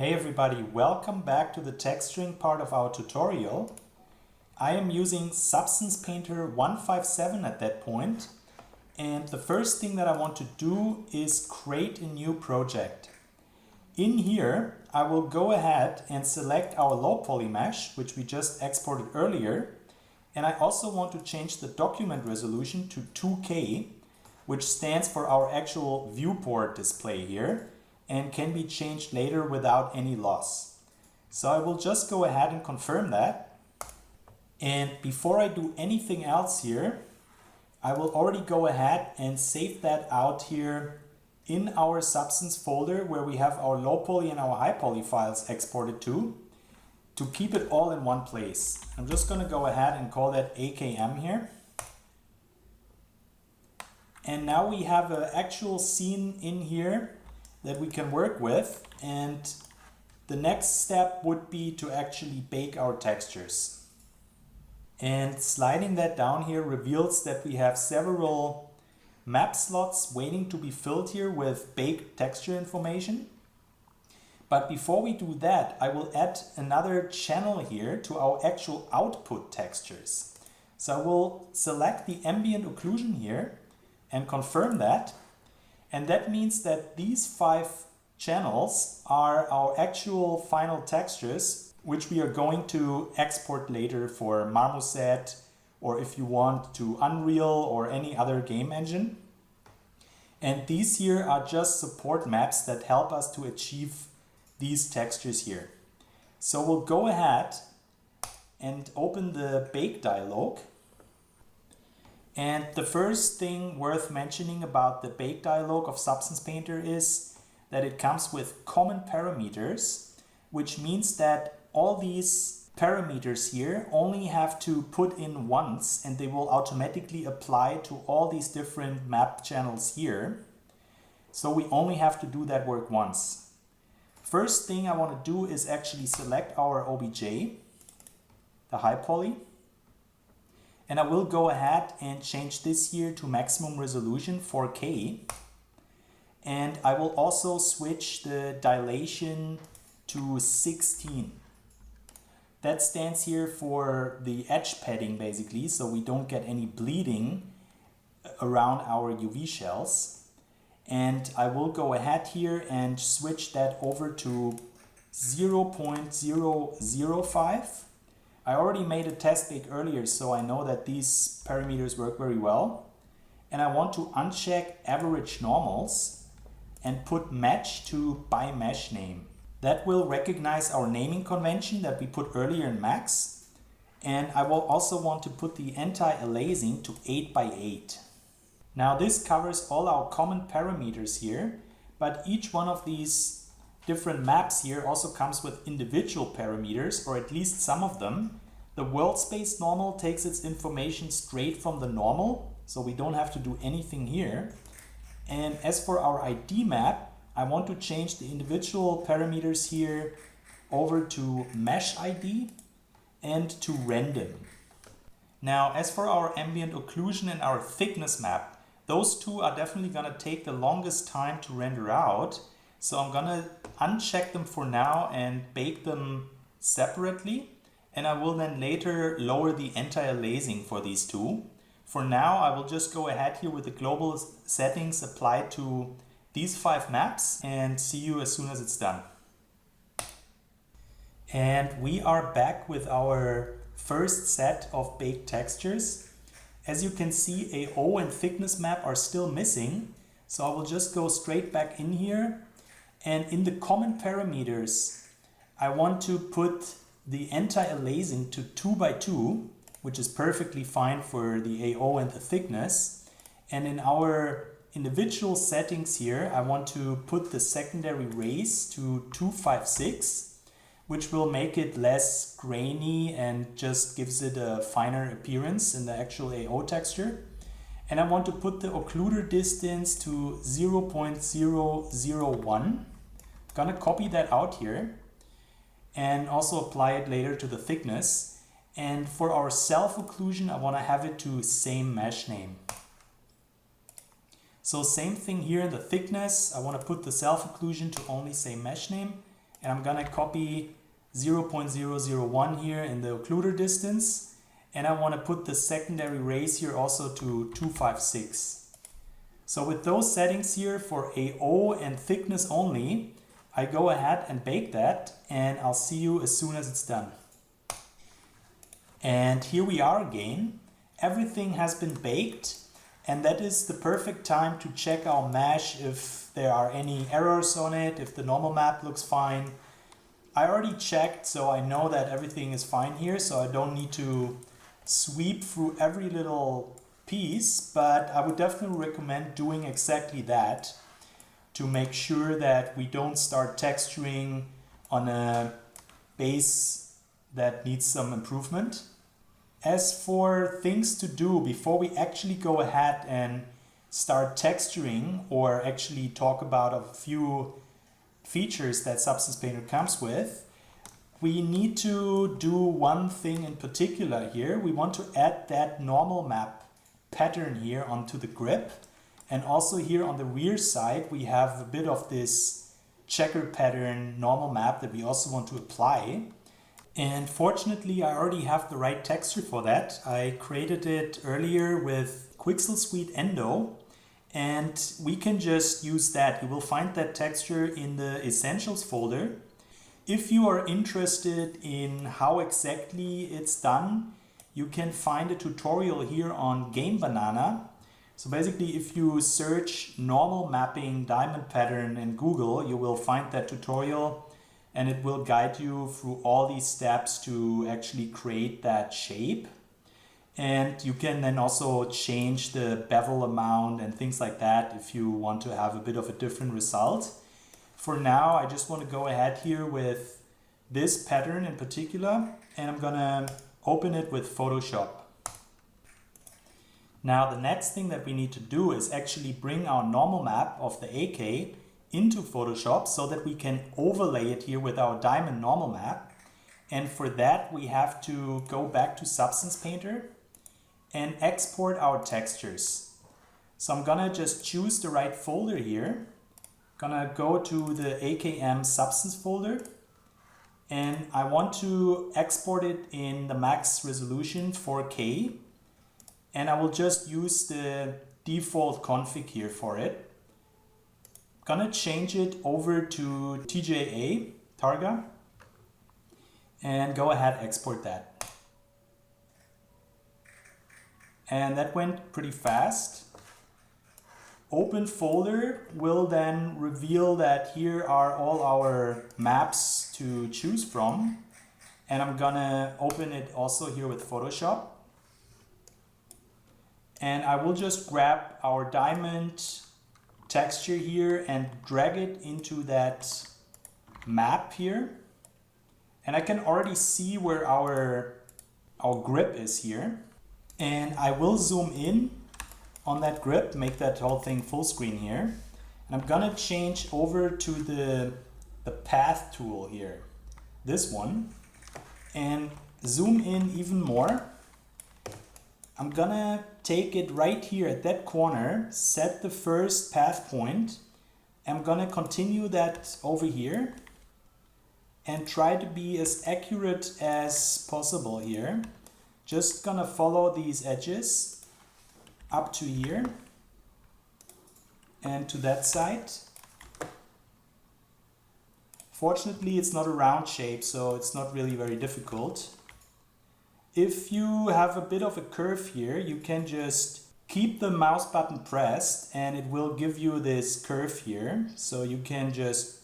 Hey everybody, welcome back to the texturing part of our tutorial. I am using Substance Painter 157 at that point, and the first thing that I want to do is create a new project. In here, I will go ahead and select our low poly mesh, which we just exported earlier, and I also want to change the document resolution to 2K, which stands for our actual viewport display here, and can be changed later without any loss. So I will just go ahead and confirm that. And before I do anything else here, I will already go ahead and save that out here in our Substance folder where we have our low poly and our high poly files exported to keep it all in one place. I'm just going to go ahead and call that AKM here. And now we have an actual scene in here that we can work with, and the next step would be to actually bake our textures. And sliding that down here reveals that we have several map slots waiting to be filled here with baked texture information. But before we do that, I will add another channel here to our actual output textures. So I will select the ambient occlusion here and confirm that. And that means that these 5 channels are our actual final textures, which we are going to export later for Marmoset, or if you want to Unreal or any other game engine. And these here are just support maps that help us to achieve these textures here. So we'll go ahead and open the bake dialog. And the first thing worth mentioning about the bake dialog of Substance Painter is that it comes with common parameters, which means that all these parameters here only have to put in once, and they will automatically apply to all these different map channels here. So we only have to do that work once. First thing I want to do is actually select our OBJ, the high poly. And I will go ahead and change this here to maximum resolution 4K. And I will also switch the dilation to 16. That stands here for the edge padding basically, so we don't get any bleeding around our UV shells. And I will go ahead here and switch that over to 0.005. I already made a test bake earlier, so I know that these parameters work very well. And I want to uncheck average normals and put match to by mesh name. That will recognize our naming convention that we put earlier in max. And I will also want to put the anti-aliasing to 8x8. Now this covers all our common parameters here, but each one of these different maps here also comes with individual parameters, or at least some of them. The world space normal takes its information straight from the normal, so we don't have to do anything here. And as for our ID map, I want to change the individual parameters here over to mesh ID and to random. Now, as for our ambient occlusion and our thickness map, those two are definitely going to take the longest time to render out. So I'm gonna uncheck them for now and bake them separately, and I will then later lower the anti-aliasing for these two. For now, I will just go ahead here with the global settings applied to these 5 maps and see you as soon as it's done. And we are back with our first set of baked textures. As you can see, AO and thickness map are still missing, so I will just go straight back in here. And in the common parameters, I want to put the anti-aliasing to 2x2, which is perfectly fine for the AO and the thickness. And in our individual settings here, I want to put the secondary rays to 256, which will make it less grainy and just gives it a finer appearance in the actual AO texture. And I want to put the occluder distance to 0.001. Gonna copy that out here and also apply it later to the thickness. And for our self occlusion, I want to have it to same mesh name. So same thing here in the thickness. I want to put the self occlusion to only same mesh name. and I'm gonna copy 0.001 here in the occluder distance, and I want to put the secondary rays here also to 256. So with those settings here for AO and thickness only, I go ahead and bake that, and I'll see you as soon as it's done. And here we are again. Everything has been baked, and that is the perfect time to check our mesh if there are any errors on it, if the normal map looks fine. I already checked, so I know that everything is fine here, so I don't need to sweep through every little piece, but I would definitely recommend doing exactly that to make sure that we don't start texturing on a base that needs some improvement. As for things to do before we actually go ahead and start texturing or actually talk about a few features that Substance Painter comes with, we need to do one thing in particular here. We want to add that normal map pattern here onto the grip, and also here on the rear side we have a bit of this checker pattern normal map that we also want to apply. And fortunately I already have the right texture for that. I created it earlier with Quixel Suite Endo, and we can just use that. You will find that texture in the Essentials folder. If you are interested in how exactly it's done, you can find a tutorial here on Game Banana. So basically, if you search normal mapping diamond pattern in Google, you will find that tutorial, and it will guide you through all these steps to actually create that shape. And you can then also change the bevel amount and things like that if you want to have a bit of a different result. For now, I just want to go ahead here with this pattern in particular, and I'm gonna open it with Photoshop. Now the next thing that we need to do is actually bring our normal map of the AK into Photoshop so that we can overlay it here with our diamond normal map. And for that we have to go back to Substance Painter and export our textures. So I'm gonna just choose the right folder here. Gonna go to the AKM Substance folder, and I want to export it in the max resolution 4K, and I will just use the default config here for it. Gonna change it over to TJA, Targa, and go ahead, export that. And that went pretty fast. Open folder will then reveal that here are all our maps to choose from. And I'm gonna open it also here with Photoshop. And I will just grab our diamond texture here and drag it into that map here. And I can already see where our grip is here. And I will zoom in on that grip, make that whole thing full screen here. And I'm gonna change over to the path tool here, this one, and zoom in even more. I'm gonna take it right here at that corner, set the first path point. I'm gonna continue that over here and try to be as accurate as possible here. Just gonna follow these edges up to here and to that side. Fortunately, it's not a round shape, so it's not really very difficult. If you have a bit of a curve here, you can just keep the mouse button pressed and it will give you this curve here. So you can just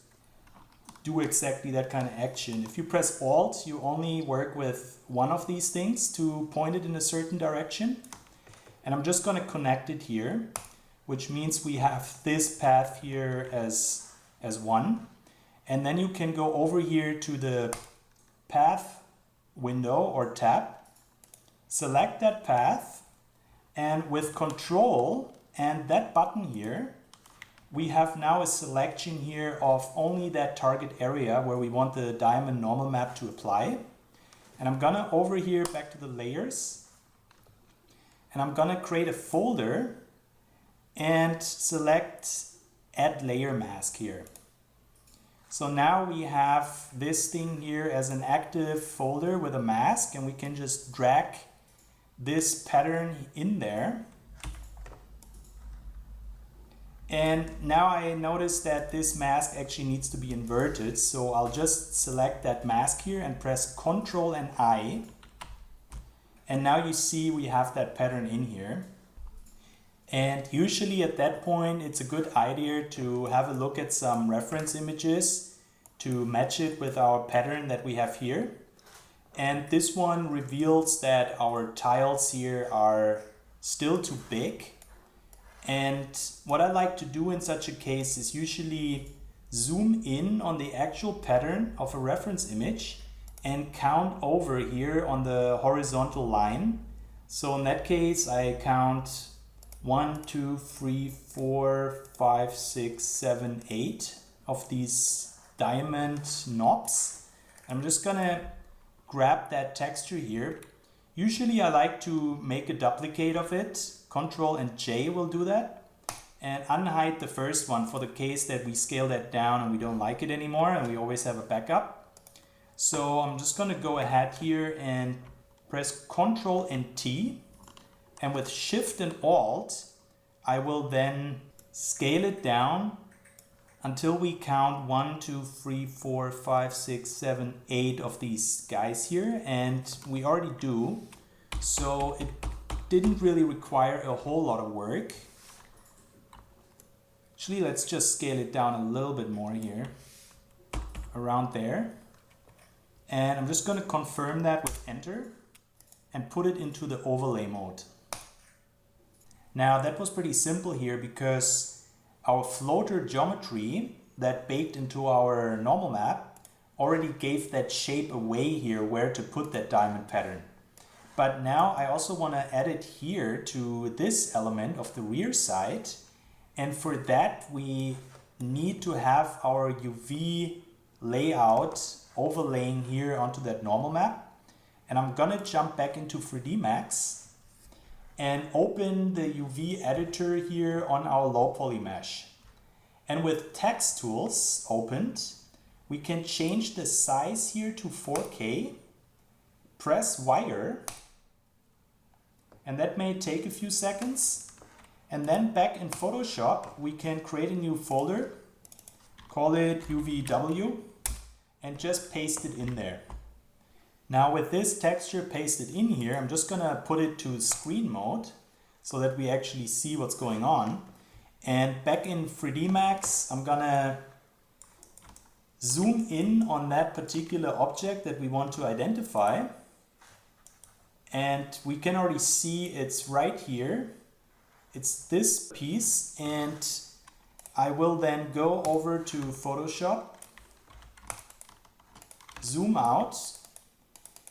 do exactly that kind of action. If you press Alt, you only work with one of these things to point it in a certain direction. And I'm just going to connect it here, which means we have this path here as one. And then you can go over here to the path window or tab, select that path, and with Control and that button here, we have now a selection here of only that target area where we want the diamond normal map to apply. And I'm gonna over here back to the layers, and I'm gonna create a folder and select add layer mask here. So now we have this thing here as an active folder with a mask, and we can just drag this pattern in there. And now I notice that this mask actually needs to be inverted. So I'll just select that mask here and press Ctrl and I. And now you see we have that pattern in here. And usually at that point, it's a good idea to have a look at some reference images to match it with our pattern that we have here. And this one reveals that our tiles here are still too big. And what I like to do in such a case is usually zoom in on the actual pattern of a reference image and count over here on the horizontal line. So in that case, I count 1, 2, 3, 4, 5, 6, 7, 8 of these diamond knobs. I'm just gonna grab that texture here. Usually I like to make a duplicate of it. Ctrl and J will do that. And unhide the first one for the case that we scale that down and we don't like it anymore and we always have a backup. So I'm just gonna go ahead here and press Ctrl and T. And with Shift and Alt, I will then scale it down until we count 1, 2, 3, 4, 5, 6, 7, 8 of these guys here. And we already do. So it didn't really require a whole lot of work. Actually, let's just scale it down a little bit more here, around there. And I'm just going to confirm that with Enter and put it into the overlay mode. Now that was pretty simple here because our floater geometry that baked into our normal map already gave that shape away here where to put that diamond pattern. But now I also want to add it here to this element of the rear side. And for that, we need to have our UV layout overlaying here onto that normal map. And I'm going to jump back into 3D Max and open the UV editor here on our low poly mesh. And with text tools opened, we can change the size here to 4K, press wire, and that may take a few seconds. And then back in Photoshop, we can create a new folder, call it UVW, and just paste it in there. Now with this texture pasted in here, I'm just gonna put it to screen mode so that we actually see what's going on. And back in 3D Max, I'm gonna zoom in on that particular object that we want to identify. And we can already see it's right here. It's this piece, and I will then go over to Photoshop, zoom out,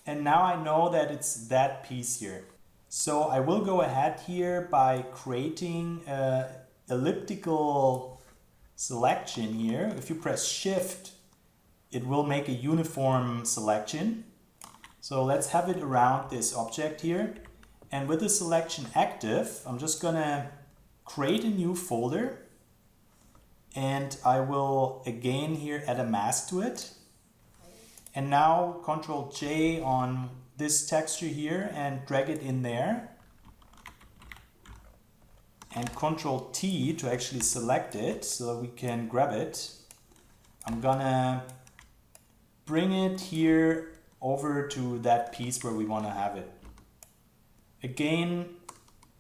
and now I know that it's that piece here. So I will go ahead here by creating an elliptical selection here. If you press Shift, it will make a uniform selection. So let's have it around this object here. And with the selection active, I'm just gonna create a new folder. And I will again here add a mask to it. And now Ctrl J on this texture here and drag it in there. And Ctrl T to actually select it so that we can grab it. I'm gonna bring it here over to that piece where we want to have it. Again,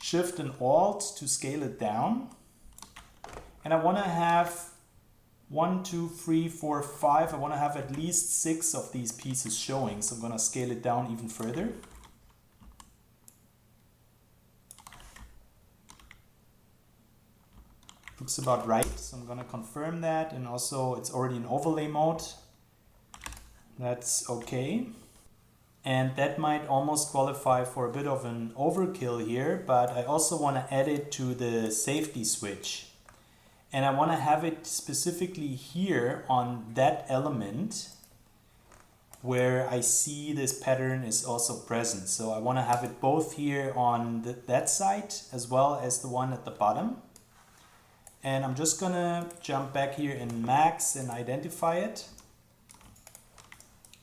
Shift and Alt to scale it down. And I want to have 1, 2, 3, 4, 5. I want to have at least 6 of these pieces showing. So I'm going to scale it down even further. Looks about right. So I'm going to confirm that. And also it's already in overlay mode. That's okay. And that might almost qualify for a bit of an overkill here, but I also want to add it to the safety switch. And I want to have it specifically here on that element where I see this pattern is also present. So I want to have it both here on that side as well as the one at the bottom. And I'm just gonna jump back here in Max and identify it.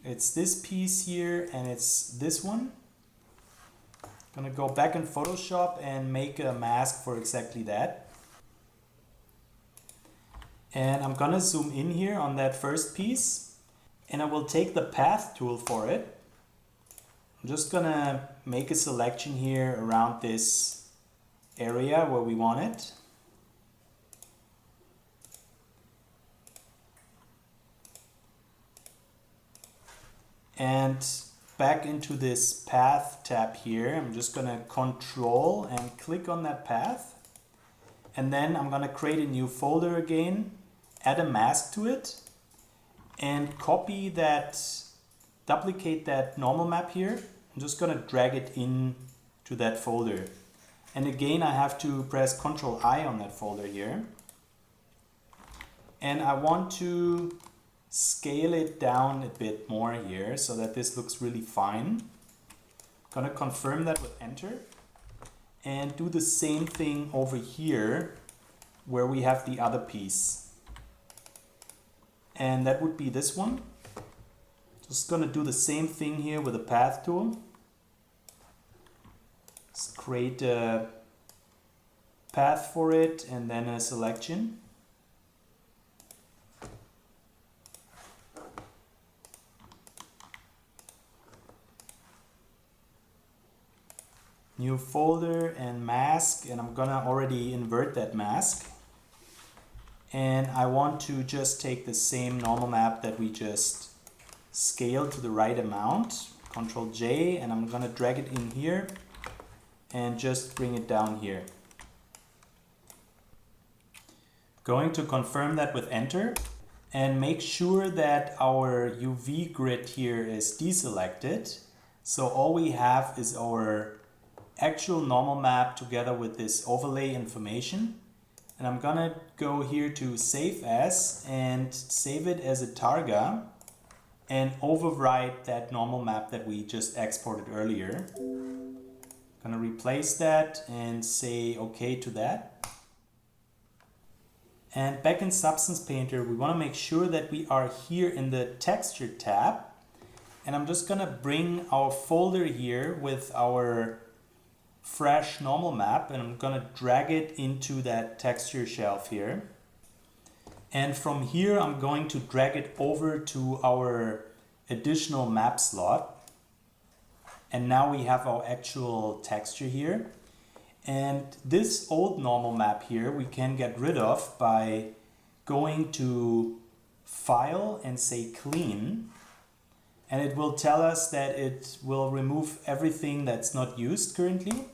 It's this piece here and it's this one. Gonna go back in Photoshop and make a mask for exactly that. And I'm gonna zoom in here on that first piece and I will take the path tool for it. I'm just gonna make a selection here around this area where we want it. And back into this path tab here, I'm just gonna control and click on that path. And then I'm gonna create a new folder again, add a mask to it, and copy that, duplicate that normal map here. I'm just gonna drag it in to that folder. And again, I have to press Ctrl I on that folder here. And I want to scale it down a bit more here so that this looks really fine. Gonna confirm that with Enter and do the same thing over here where we have the other piece. And that would be this one. Just gonna do the same thing here with the path tool. Let's create a path for it and then a selection. New folder and mask, and I'm gonna already invert that mask. And I want to just take the same normal map that we just scaled to the right amount, Ctrl J, and I'm gonna drag it in here and just bring it down here. Going to confirm that with Enter and make sure that our UV grid here is deselected. So all we have is our actual normal map together with this overlay information. And I'm gonna go here to Save As and save it as a targa and overwrite that normal map that we just exported earlier. Gonna replace that and say OK to that. And back in Substance Painter, we wanna make sure that we are here in the Texture tab. And I'm just gonna bring our folder here with our fresh normal map and I'm gonna drag it into that texture shelf here. And from here I'm going to drag it over to our additional map slot. And now we have our actual texture here. And this old normal map here we can get rid of by going to File and say Clean. And it will tell us that it will remove everything that's not used currently.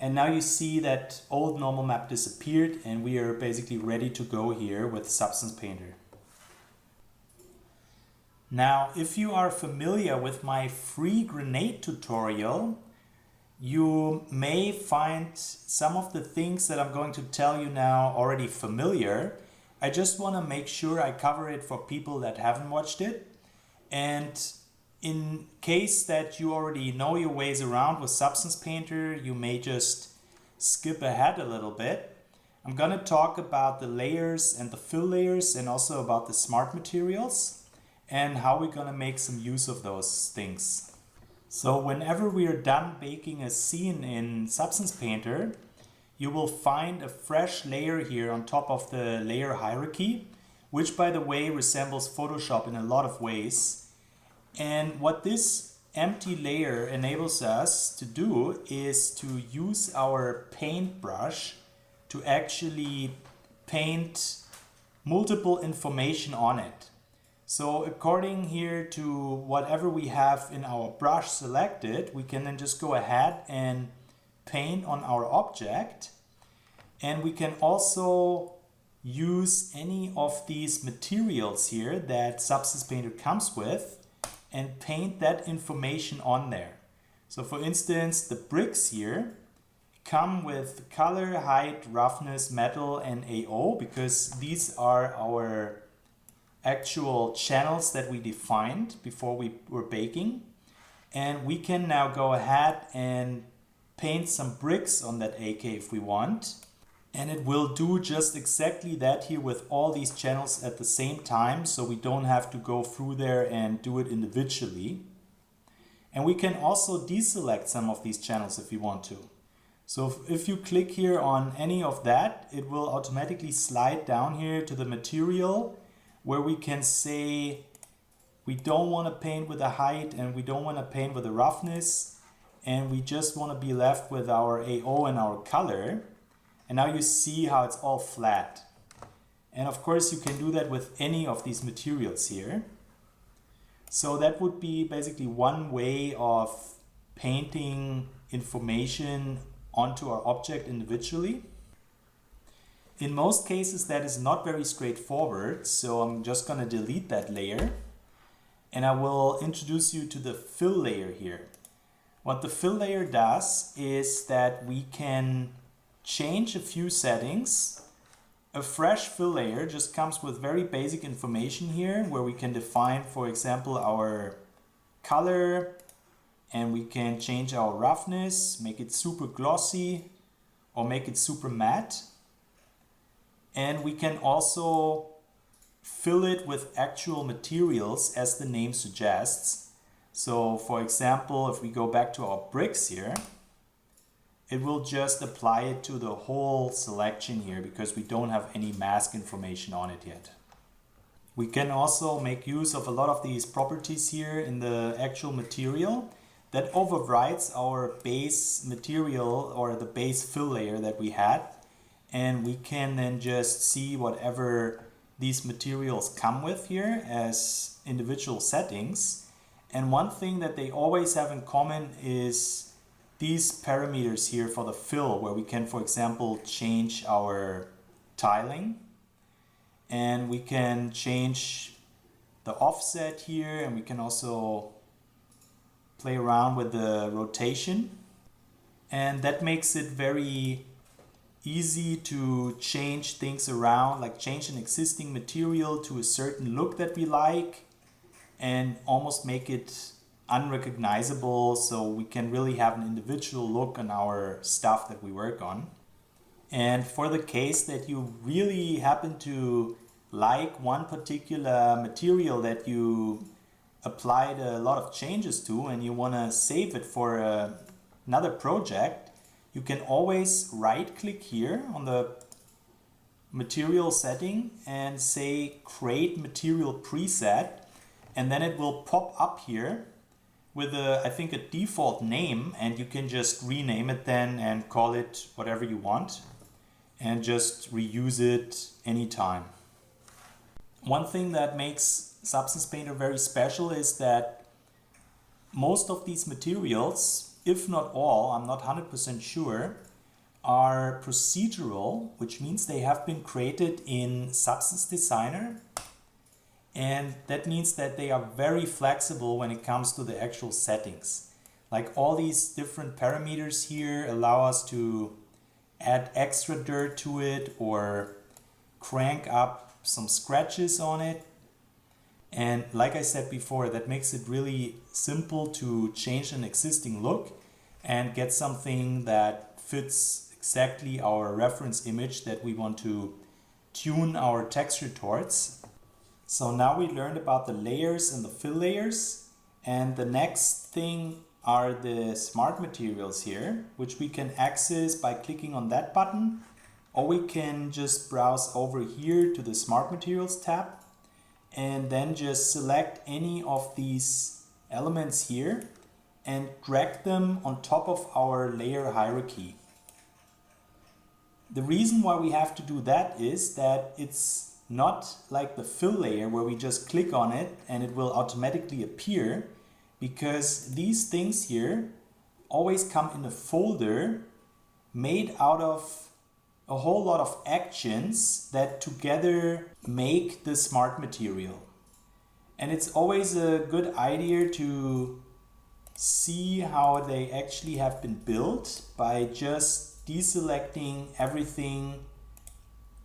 And now you see that old normal map disappeared and we are basically ready to go here with Substance Painter. Now, if you are familiar with my free grenade tutorial, you may find some of the things that I'm going to tell you now already familiar. I just want to make sure I cover it for people that haven't watched it. And in case that you already know your ways around with Substance Painter, you may just skip ahead a little bit. I'm going to talk about the layers and the fill layers and also about the smart materials and how we're going to make some use of those things. So whenever we are done baking a scene in Substance Painter, you will find a fresh layer here on top of the layer hierarchy, which by the way resembles Photoshop in a lot of ways. And what this empty layer enables us to do is to use our paintbrush to actually paint multiple information on it. So according here to whatever we have in our brush selected, we can then just go ahead and paint on our object. And we can also use any of these materials here that Substance Painter comes with and paint that information on there. So for instance, the bricks here come with color, height, roughness, metal, and AO because these are our actual channels that we defined before we were baking. And we can now go ahead and paint some bricks on that AK if we want. And it will do just exactly that here with all these channels at the same time, so we don't have to go through there and do it individually. And we can also deselect some of these channels if we want to. So if you click here on any of that, it will automatically slide down here to the material where we can say we don't want to paint with the height and we don't want to paint with the roughness, and we just want to be left with our AO and our color. And now you see how it's all flat. And of course you can do that with any of these materials here. So that would be basically one way of painting information onto our object individually. In most cases that is not very straightforward, so I'm just going to delete that layer. And I will introduce you to the fill layer here. What the fill layer does is that we can change a few settings. A fresh fill layer just comes with very basic information here where we can define, for example, our color, and we can change our roughness, make it super glossy or make it super matte. And we can also fill it with actual materials as the name suggests. So for example, if we go back to our bricks here, it will just apply it to the whole selection here because we don't have any mask information on it yet. We can also make use of a lot of these properties here in the actual material that overrides our base material or the base fill layer that we had. And we can then just see whatever these materials come with here as individual settings. And one thing that they always have in common is these parameters here for the fill, where we can, for example, change our tiling, and we can change the offset here, and we can also play around with the rotation. And that makes it very easy to change things around, like change an existing material to a certain look that we like and almost make it unrecognizable, so we can really have an individual look on our stuff that we work on. And for the case that you really happen to like one particular material that you applied a lot of changes to and you want to save it for another project, you can always right click here on the material setting and say create material preset, and then it will pop up here with I think a default name, and you can just rename it then and call it whatever you want and just reuse it anytime. One thing that makes Substance Painter very special is that most of these materials, if not all, I'm not 100% sure, are procedural, which means they have been created in Substance Designer. And that means that they are very flexible when it comes to the actual settings. Like all these different parameters here allow us to add extra dirt to it or crank up some scratches on it. And like I said before, that makes it really simple to change an existing look and get something that fits exactly our reference image that we want to tune our texture towards. So now we learned about the layers and the fill layers, and the next thing are the smart materials here, which we can access by clicking on that button, or we can just browse over here to the smart materials tab and then just select any of these elements here and drag them on top of our layer hierarchy. The reason why we have to do that is that it's not like the fill layer where we just click on it and it will automatically appear, because these things here always come in a folder made out of a whole lot of actions that together make the smart material. And it's always a good idea to see how they actually have been built by just deselecting everything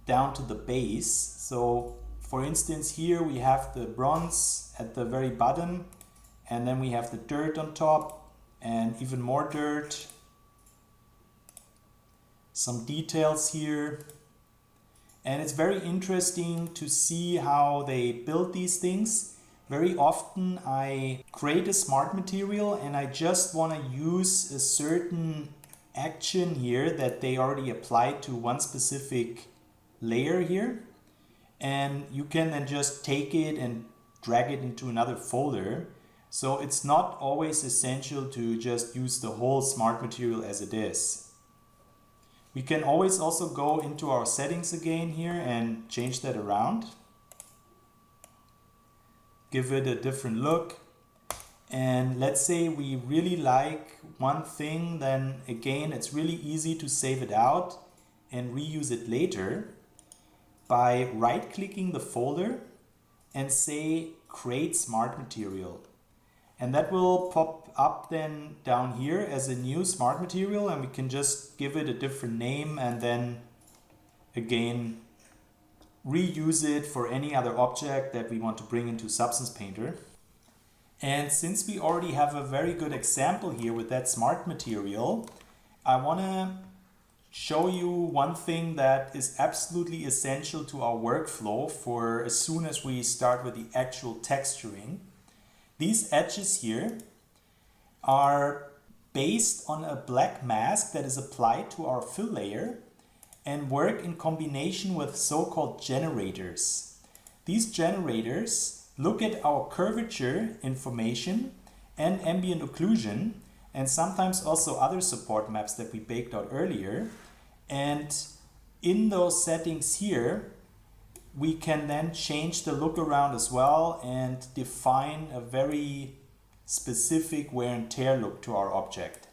down to the base. So for instance, here we have the bronze at the very bottom, and then we have the dirt on top and even more dirt. some details here. And it's very interesting to see how they build these things. Very often I create a smart material and I just want to use a certain action here that they already applied to one specific layer here. And you can then just take it and drag it into another folder. So it's not always essential to just use the whole smart material as it is. We can always also go into our settings again here and change that around. Give it a different look. And let's say we really like one thing, then again, it's really easy to save it out and reuse it later by right-clicking the folder and say create smart material. And that will pop up then down here as a new smart material, and we can just give it a different name and then again reuse it for any other object that we want to bring into Substance Painter. And since we already have a very good example here with that smart material, I want to show you one thing that is absolutely essential to our workflow for as soon as we start with the actual texturing. These edges here are based on a black mask that is applied to our fill layer and work in combination with so-called generators. These generators look at our curvature information and ambient occlusion and sometimes also other support maps that we baked out earlier. And in those settings here, we can then change the look around as well and define a very specific wear and tear look to our object.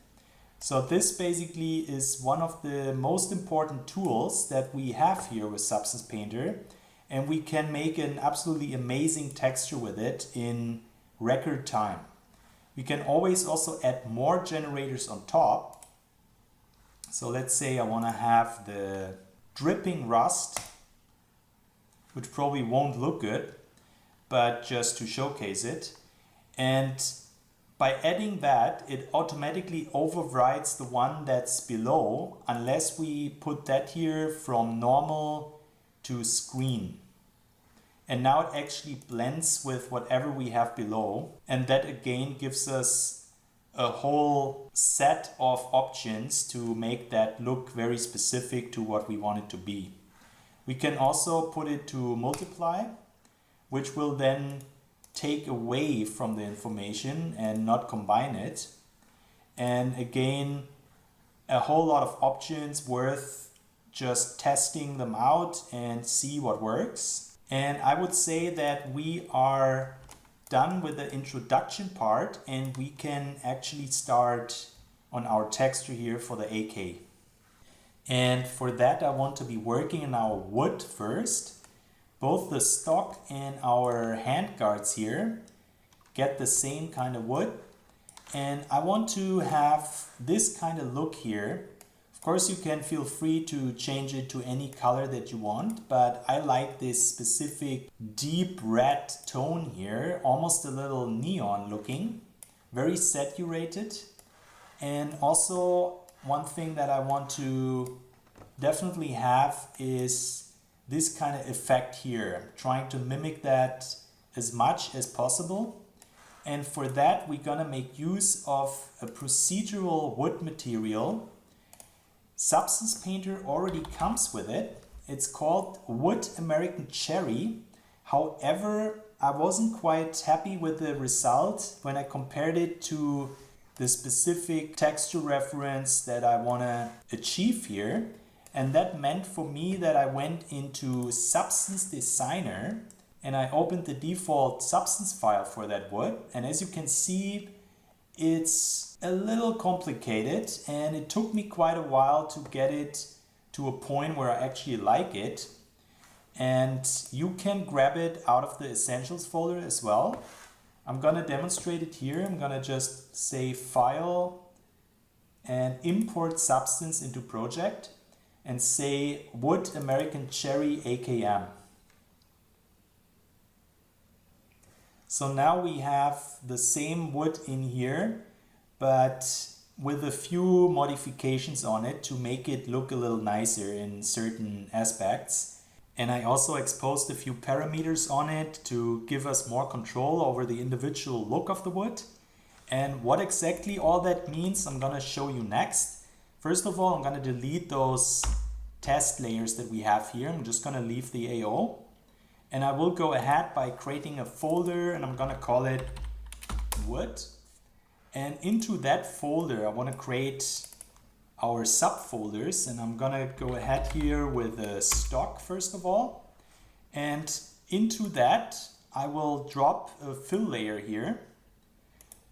So this basically is one of the most important tools that we have here with Substance Painter, and we can make an absolutely amazing texture with it in record time. We can always also add more generators on top. So let's say I want to have the dripping rust, which probably won't look good, but just to showcase it. And by adding that, it automatically overrides the one that's below, unless we put that here from normal to screen. And now it actually blends with whatever we have below. And that again gives us a whole set of options to make that look very specific to what we want it to be. We can also put it to multiply, which will then take away from the information and not combine it. And again, a whole lot of options worth just testing them out and see what works. And I would say that we are done with the introduction part and we can actually start on our texture here for the AK. And for that I want to be working in our wood first. Both the stock and our handguards here get the same kind of wood. And I want to have this kind of look here. Of course you can feel free to change it to any color that you want, but I like this specific deep red tone here, almost a little neon looking, very saturated. And also one thing that I want to definitely have is this kind of effect here. I'm trying to mimic that as much as possible. And for that, we're gonna make use of a procedural wood material. Substance Painter already comes with it. It's called Wood American Cherry. However, I wasn't quite happy with the result when I compared it to the specific texture reference that I want to achieve here. And that meant for me that I went into Substance Designer and I opened the default substance file for that wood. And as you can see, it's a little complicated and it took me quite a while to get it to a point where I actually like it. And you can grab it out of the Essentials folder as well. I'm gonna demonstrate it here. I'm gonna just say File and import Substance into Project and say Wood American Cherry AKM. So now we have the same wood in here, but with a few modifications on it to make it look a little nicer in certain aspects. And I also exposed a few parameters on it to give us more control over the individual look of the wood. And what exactly all that means, I'm gonna show you next. First of all, I'm gonna delete those test layers that we have here. I'm just gonna leave the AO. And I will go ahead by creating a folder, and I'm gonna call it wood. And into that folder, I want to create our subfolders, and I'm gonna go ahead here with a stock first of all. And into that, I will drop a fill layer here,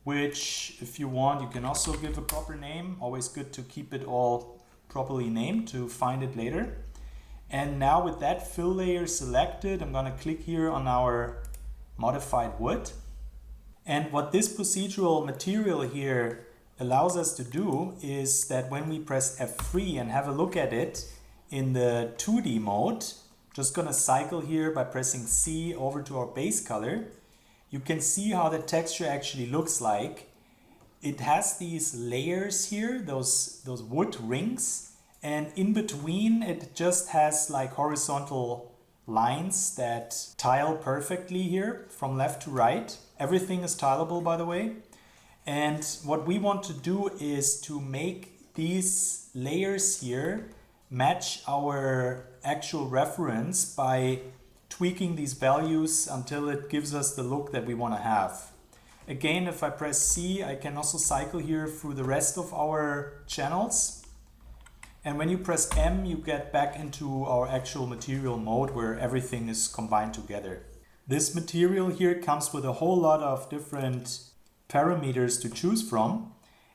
which if you want, you can also give a proper name. Always good to keep it all properly named to find it later. And now with that fill layer selected, I'm gonna click here on our modified wood. And what this procedural material here allows us to do is that when we press F3 and have a look at it in the 2D mode, just gonna cycle here by pressing C over to our base color, you can see how the texture actually looks like. It has these layers here, those wood rings, and in between it just has like horizontal lines that tile perfectly here from left to right. Everything is tileable, by the way. And what we want to do is to make these layers here match our actual reference by tweaking these values until it gives us the look that we want to have. Again, if I press C, I can also cycle here through the rest of our channels. And when you press M, you get back into our actual material mode where everything is combined together. This material here comes with a whole lot of different parameters to choose from.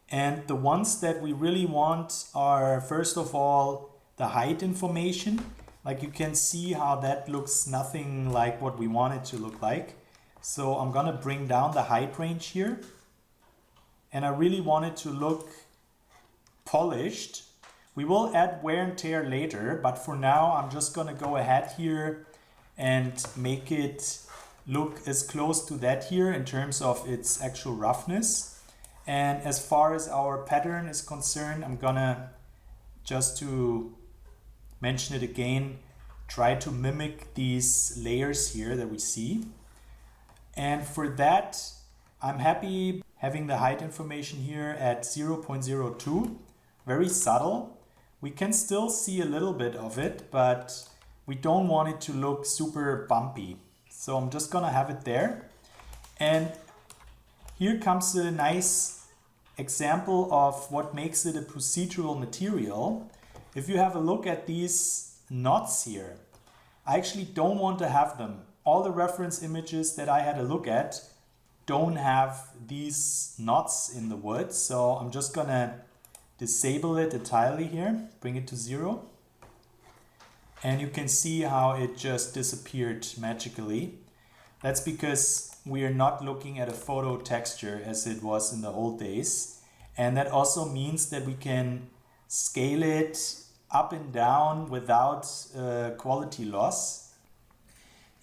And the ones that we really want are, first of all, the height information. Like you can see how that looks nothing like what we want it to look like. So I'm gonna bring down the height range here. And I really want it to look polished. We will add wear and tear later, but for now I'm just gonna go ahead here and make it look as close to that here in terms of its actual roughness. And as far as our pattern is concerned, I'm gonna, just to mention it again, try to mimic these layers here that we see. And for that, I'm happy having the height information here at 0.02, very subtle. We can still see a little bit of it, but we don't want it to look super bumpy. So I'm just gonna have it there. And here comes a nice example of what makes it a procedural material. If you have a look at these knots here, I actually don't want to have them. All the reference images that I had a look at don't have these knots in the wood. So I'm just gonna disable it entirely here, bring it to 0. And you can see how it just disappeared magically. That's because we are not looking at a photo texture as it was in the old days. And that also means that we can scale it up and down without quality loss.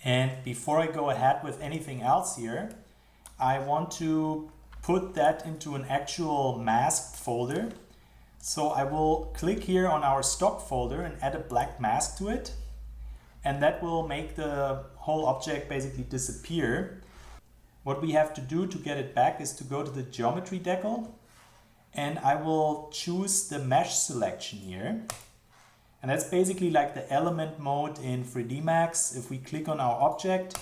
And before I go ahead with anything else here, I want to put that into an actual masked folder. So I will click here on our stock folder and add a black mask to it. And that will make the whole object basically disappear. What we have to do to get it back is to go to the geometry decal. And I will choose the mesh selection here. And that's basically like the element mode in 3D Max. If we click on our object,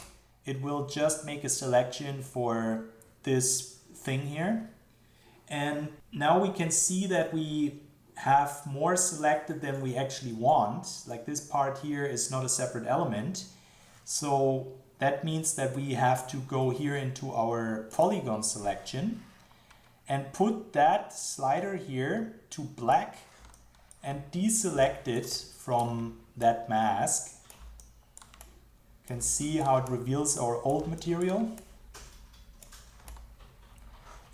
it will just make a selection for this thing here. And now we can see that we have more selected than we actually want. Like this part here is not a separate element. So that means that we have to go here into our polygon selection and put that slider here to black and deselect it from that mask. You can see how it reveals our old material.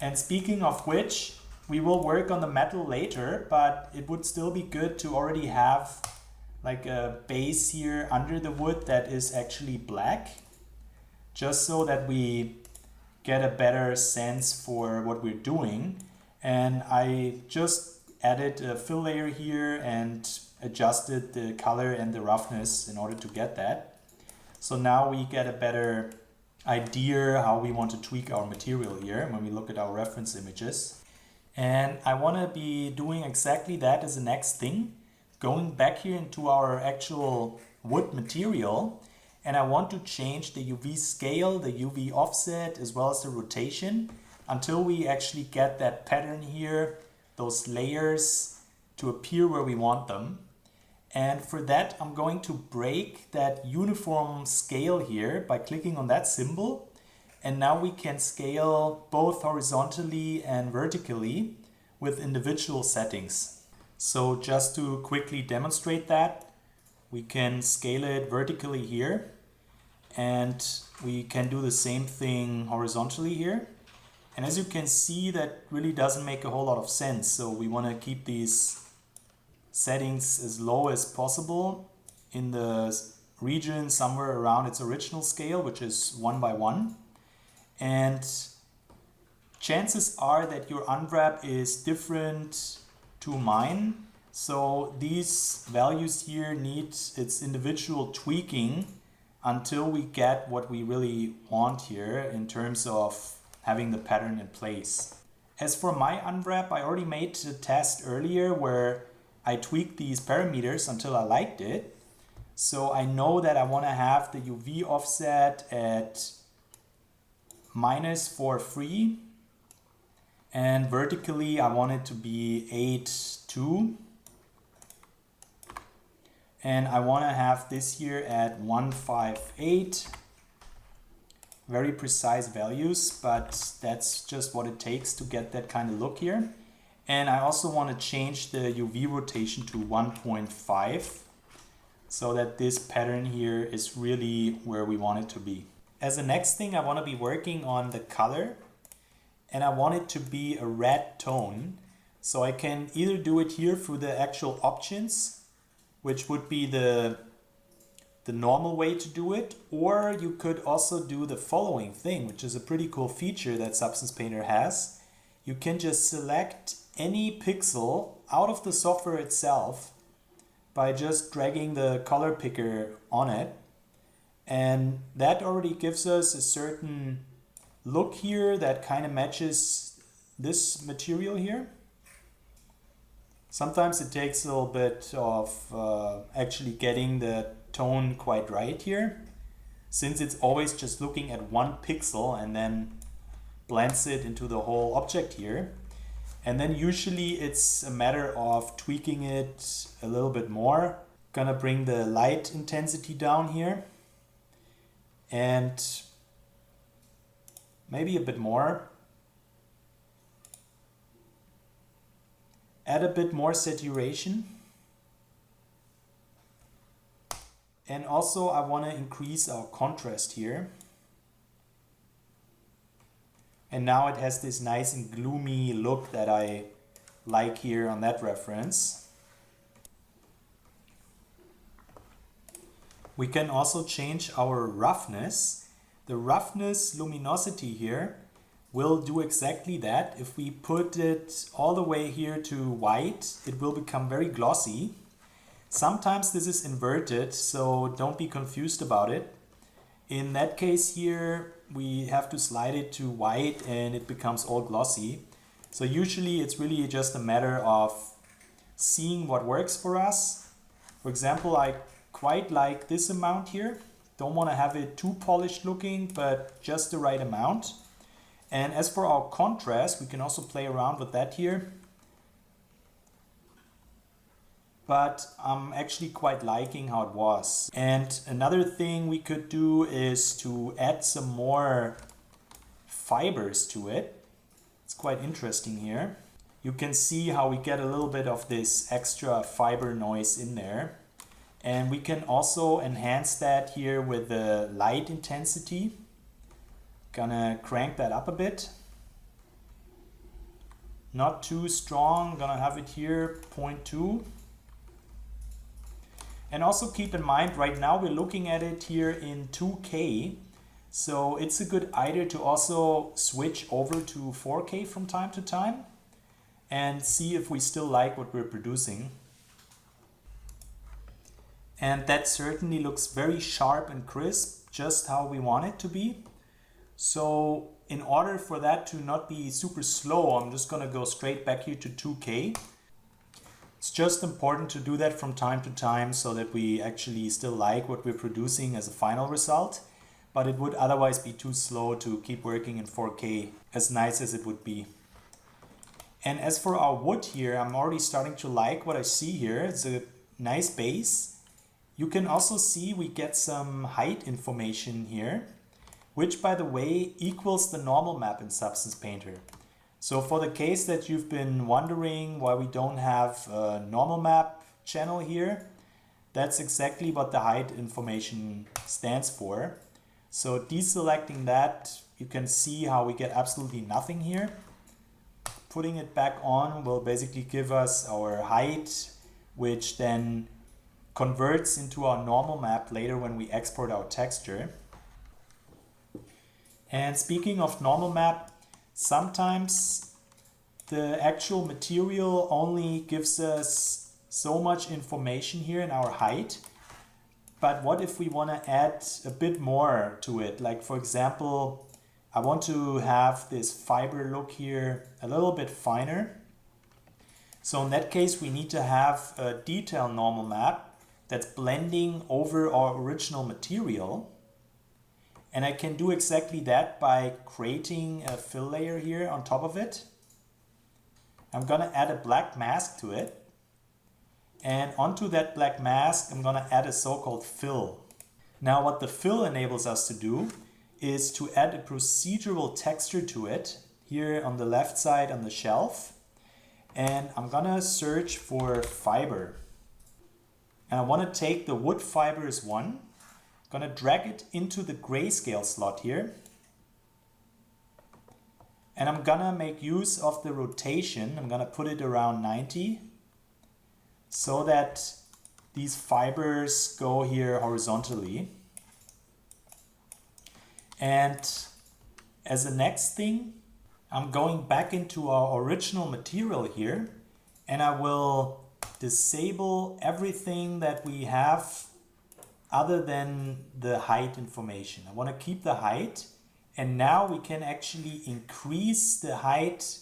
And speaking of which, we will work on the metal later, but it would still be good to already have like a base here under the wood that is actually black, just so that we get a better sense for what we're doing. And I just added a fill layer here and adjusted the color and the roughness in order to get that. So now we get a better idea how we want to tweak our material here when we look at our reference images. And I want to be doing exactly that as the next thing, going back here into our actual wood material, and I want to change the UV scale, the UV offset, as well as the rotation until we actually get that pattern here, those layers to appear where we want them. And for that, I'm going to break that uniform scale here by clicking on that symbol. And now we can scale both horizontally and vertically with individual settings. So just to quickly demonstrate that, we can scale it vertically here, and we can do the same thing horizontally here. And as you can see, that really doesn't make a whole lot of sense. So we want to keep these settings as low as possible in the region somewhere around its original scale, which is 1 by 1. And chances are that your unwrap is different to mine. So these values here need its individual tweaking until we get what we really want here in terms of having the pattern in place. As for my unwrap, I already made a test earlier where I tweaked these parameters until I liked it. So I know that I want to have the UV offset at -4 free, and vertically I want it to be 8.2, and I want to have this here at 158. Very precise values, but that's just what it takes to get that kind of look here. And I also want to change the UV rotation to 1.5 so that this pattern here is really where we want it to be. As the next thing, I want to be working on the color, and I want it to be a red tone. So I can either do it here through the actual options, which would be the normal way to do it, or you could also do the following thing, which is a pretty cool feature that Substance Painter has. You can just select any pixel out of the software itself by just dragging the color picker on it, and that already gives us a certain look here that kind of matches this material here. Sometimes it takes a little bit of actually getting the tone quite right here, since it's always just looking at one pixel and then blends it into the whole object here. And then usually it's a matter of tweaking it a little bit more. Gonna bring the light intensity down here and maybe a bit more. Add a bit more saturation. And also I want to increase our contrast here. And now it has this nice and gloomy look that I like here on that reference. We can also change our roughness. The roughness luminosity here will do exactly that. If we put it all the way here to white, it will become very glossy. Sometimes this is inverted, so don't be confused about it. In that case here, we have to slide it to white and it becomes all glossy. So usually it's really just a matter of seeing what works for us. For example, I quite like this amount here. Don't want to have it too polished looking, but just the right amount. And as for our contrast, we can also play around with that here. But I'm actually quite liking how it was. And another thing we could do is to add some more fibers to it. It's quite interesting here. You can see how we get a little bit of this extra fiber noise in there. And we can also enhance that here with the light intensity. Gonna crank that up a bit. Not too strong, gonna have it here 0.2. And also keep in mind, right now we're looking at it here in 2K. So it's a good idea to also switch over to 4K from time to time. and see if we still like what we're producing. And that certainly looks very sharp and crisp, just how we want it to be. So in order for that to not be super slow, I'm just going to go straight back here to 2K. It's just important to do that from time to time so that we actually still like what we're producing as a final result. But it would otherwise be too slow to keep working in 4K, as nice as it would be. And as for our wood here, I'm already starting to like what I see here. It's a nice base. You can also see we get some height information here, which by the way equals the normal map in Substance Painter. So for the case that you've been wondering why we don't have a normal map channel here, that's exactly what the height information stands for. So deselecting that, you can see how we get absolutely nothing here. Putting it back on will basically give us our height, which then converts into our normal map later when we export our texture. And speaking of normal map, sometimes the actual material only gives us so much information here in our height. But what if we want to add a bit more to it? Like for example, I want to have this fiber look here a little bit finer. So in that case, we need to have a detail normal map that's blending over our original material. And I can do exactly that by creating a fill layer here on top of it. I'm going to add a black mask to it. And onto that black mask, I'm going to add a so-called fill. Now what the fill enables us to do is to add a procedural texture to it here on the left side on the shelf. And I'm going to search for fiber. And I want to take the wood fiber as one. I'm going to drag it into the grayscale slot here. And I'm going to make use of the rotation. I'm going to put it around 90 so that these fibers go here horizontally. And as the next thing, I'm going back into our original material here, and I will disable everything that we have other than the height information. I want to keep the height, and now we can actually increase the height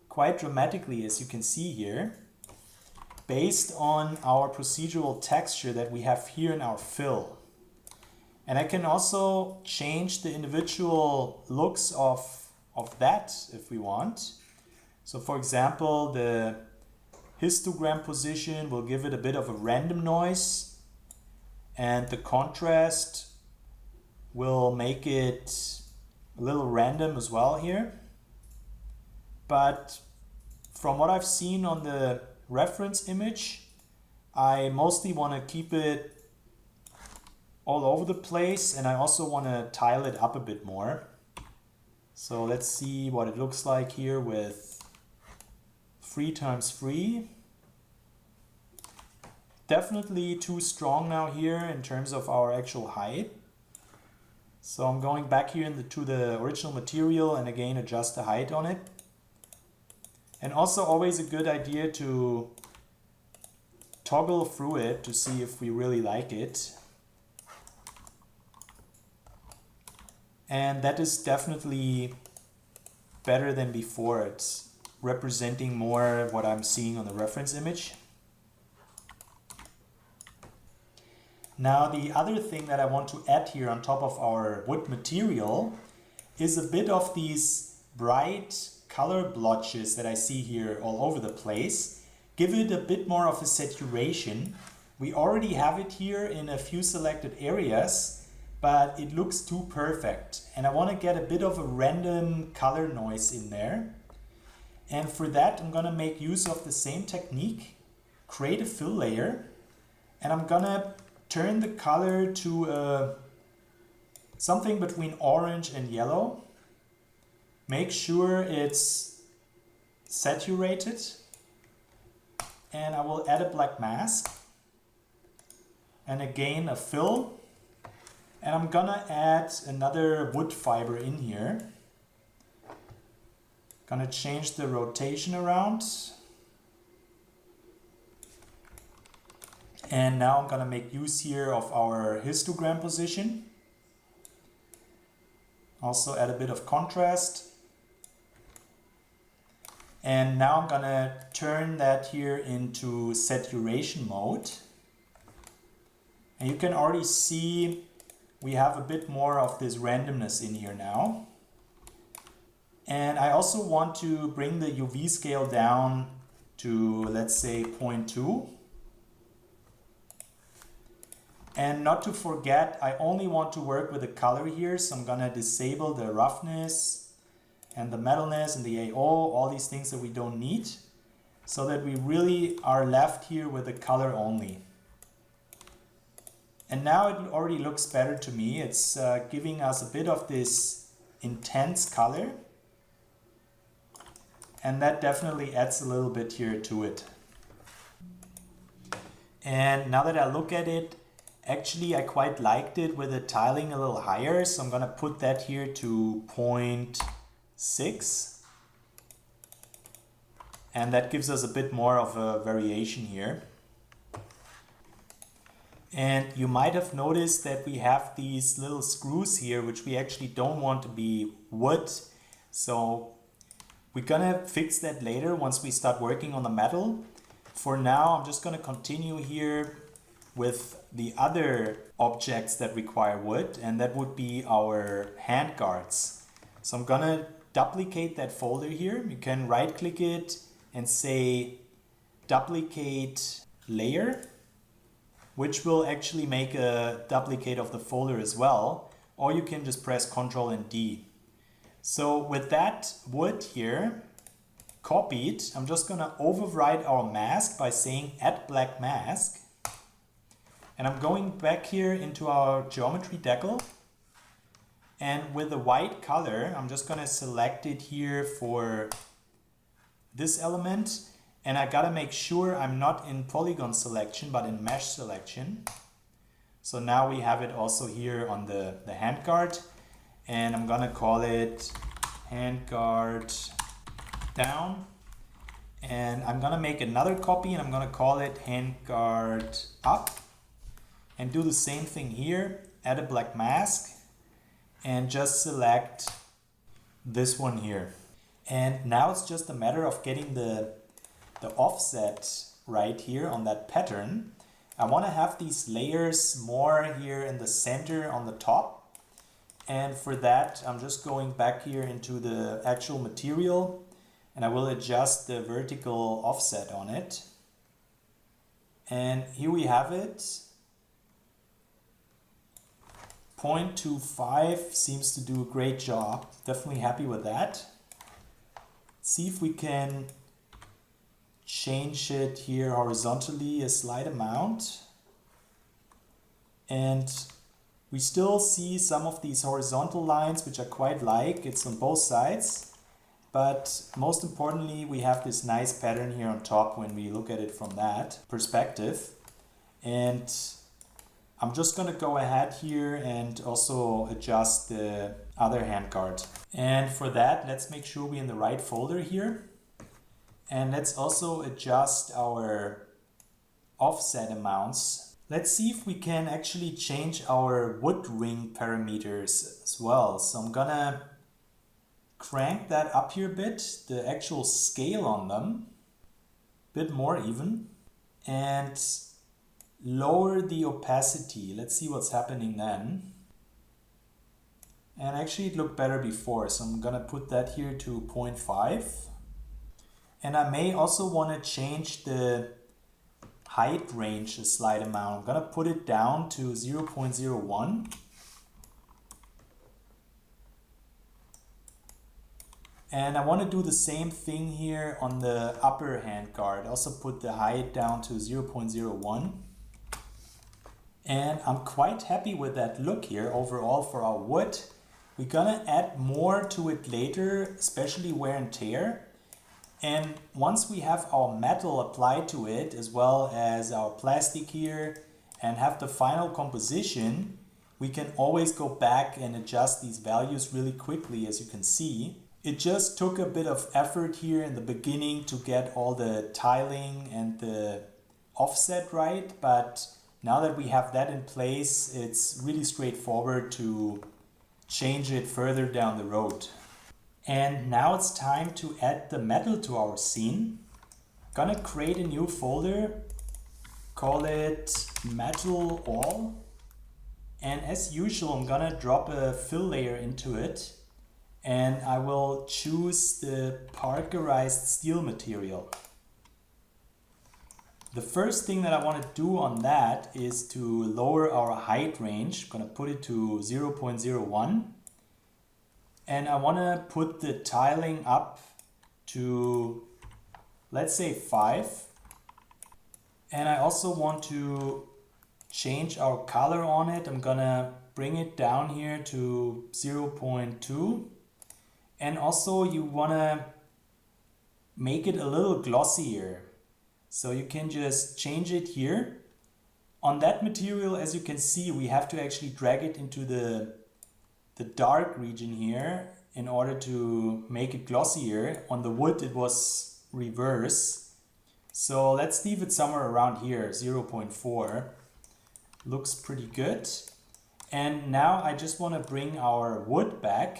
quite dramatically, as you can see here, based on our procedural texture that we have here in our fill. And I can also change the individual looks of that if we want. So for example, the histogram position will give it a bit of a random noise, and the contrast will make it a little random as well here. But from what I've seen on the reference image, I mostly want to keep it all over the place, and I also want to tile it up a bit more. So let's see what it looks like here with 3 times 3. Definitely too strong now here in terms of our actual height. So I'm going back here to the original material and again adjust the height on it. And also always a good idea to toggle through it to see if we really like it. And that is definitely better than before. It's representing more what I'm seeing on the reference image. Now the other thing that I want to add here on top of our wood material is a bit of these bright color blotches that I see here all over the place. Give it a bit more of a saturation. We already have it here in a few selected areas, but it looks too perfect. And I want to get a bit of a random color noise in there. And for that, I'm going to make use of the same technique, create a fill layer, and I'm going to turn the color to something between orange and yellow. Make sure it's saturated, and I will add a black mask and again a fill, and I'm gonna add another wood fiber in here. Gonna change the rotation around. And now I'm gonna make use here of our histogram position. Also add a bit of contrast. And now I'm gonna turn that here into saturation mode. And you can already see we have a bit more of this randomness in here now. And I also want to bring the UV scale down to, let's say, 0.2. And not to forget, I only want to work with the color here, so I'm gonna disable the roughness and the metalness and the AO, all these things that we don't need, so that we really are left here with the color only. And now it already looks better to me. It's giving us a bit of this intense color, and that definitely adds a little bit here to it. And now that I look at it, actually, I quite liked it with the tiling a little higher, so I'm gonna put that here to 0.6. And that gives us a bit more of a variation here. And you might have noticed that we have these little screws here, which we actually don't want to be wood. So we're gonna fix that later once we start working on the metal. For now, I'm just gonna continue here with the other objects that require wood, and that would be our hand guards. So I'm gonna duplicate that folder here. You can right click it and say duplicate layer, which will actually make a duplicate of the folder as well, or you can just press Ctrl and D. So with that wood here copied, I'm just gonna override our mask by saying add black mask. And I'm going back here into our geometry decal, and with the white color, I'm just gonna select it here for this element, and I gotta make sure I'm not in polygon selection, but in mesh selection. So now we have it also here on the handguard, and I'm gonna call it handguard down. And I'm gonna make another copy, and I'm gonna call it handguard up. And do the same thing here, add a black mask, and just select this one here. And now it's just a matter of getting the offset right here on that pattern. I want to have these layers more here in the center on the top. And for that, I'm just going back here into the actual material, and I will adjust the vertical offset on it. And here we have it. 0.25 seems to do a great job. Definitely happy with that. See if we can change it here horizontally a slight amount. And we still see some of these horizontal lines, which I quite like. It's on both sides. But most importantly, we have this nice pattern here on top when we look at it from that perspective. And I'm just going to go ahead here and also adjust the other handguard. And for that, let's make sure we're in the right folder here. And let's also adjust our offset amounts. Let's see if we can actually change our wood ring parameters as well. So I'm gonna crank that up here a bit, the actual scale on them, a bit more even, and lower the opacity. Let's see what's happening then. And actually it looked better before, so I'm gonna put that here to 0.5. And I may also want to change the height range a slight amount. I'm gonna put it down to 0.01. And I want to do the same thing here on the upper handguard. Also put the height down to 0.01. And I'm quite happy with that look here overall for our wood. We're gonna add more to it later, especially wear and tear. And once we have our metal applied to it, as well as our plastic here, and have the final composition, we can always go back and adjust these values really quickly, as you can see. It just took a bit of effort here in the beginning to get all the tiling and the offset right, but now that we have that in place, it's really straightforward to change it further down the road. And now it's time to add the metal to our scene. Gonna create a new folder, call it metal all. And as usual, I'm gonna drop a fill layer into it, and I will choose the parkerized steel material. The first thing that I want to do on that is to lower our height range. I'm gonna put it to 0.01. And I want to put the tiling up to, let's say 5. And I also want to change our color on it. I'm gonna bring it down here to 0.2. And also you want to make it a little glossier. So you can just change it here. On that material, as you can see, we have to actually drag it into the dark region here in order to make it glossier. On the wood it was reverse. So let's leave it somewhere around here, 0.4. Looks pretty good. And now I just want to bring our wood back.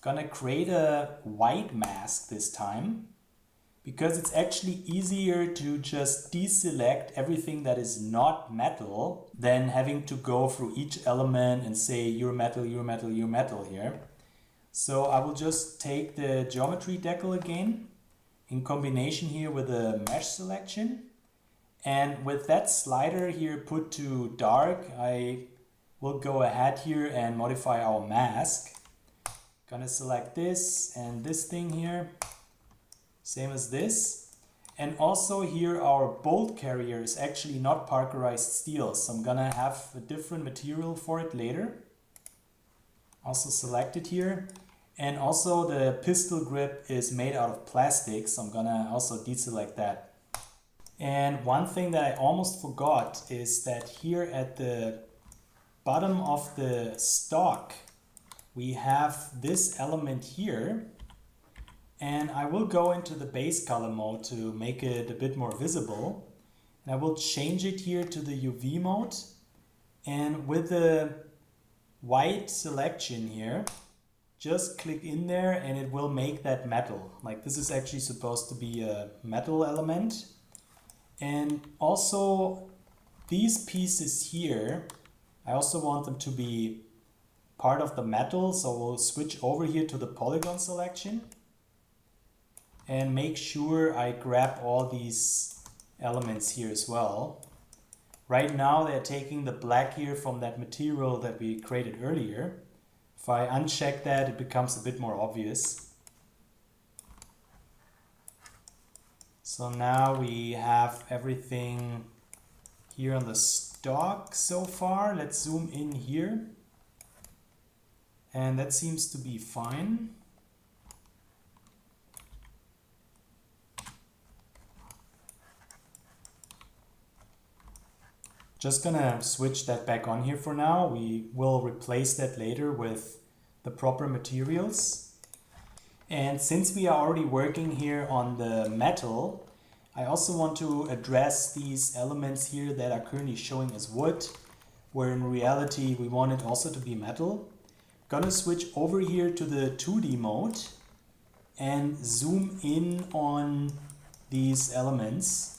Gonna create a white mask this time, because it's actually easier to just deselect everything that is not metal than having to go through each element and say you're metal, you're metal, you're metal here. So I will just take the geometry decal again in combination here with a mesh selection. And with that slider here put to dark, I will go ahead here and modify our mask. Gonna select this and this thing here. Same as this. And also here our bolt carrier is actually not parkerized steel, so I'm gonna have a different material for it later. Also select it here. And also the pistol grip is made out of plastic, so I'm gonna also deselect that. And one thing that I almost forgot is that here at the bottom of the stock we have this element here. And I will go into the base color mode to make it a bit more visible. And I will change it here to the UV mode. And with the white selection here, just click in there and it will make that metal. Like this is actually supposed to be a metal element. And also these pieces here, I also want them to be part of the metal. So we'll switch over here to the polygon selection. And make sure I grab all these elements here as well. Right now they're taking the black here from that material that we created earlier. If I uncheck that, it becomes a bit more obvious. So now we have everything here on the stock so far. Let's zoom in here. And that seems to be fine. Just gonna switch that back on here for now. We will replace that later with the proper materials. And since we are already working here on the metal, I also want to address these elements here that are currently showing as wood, where in reality we want it also to be metal. Gonna switch over here to the 2D mode and zoom in on these elements.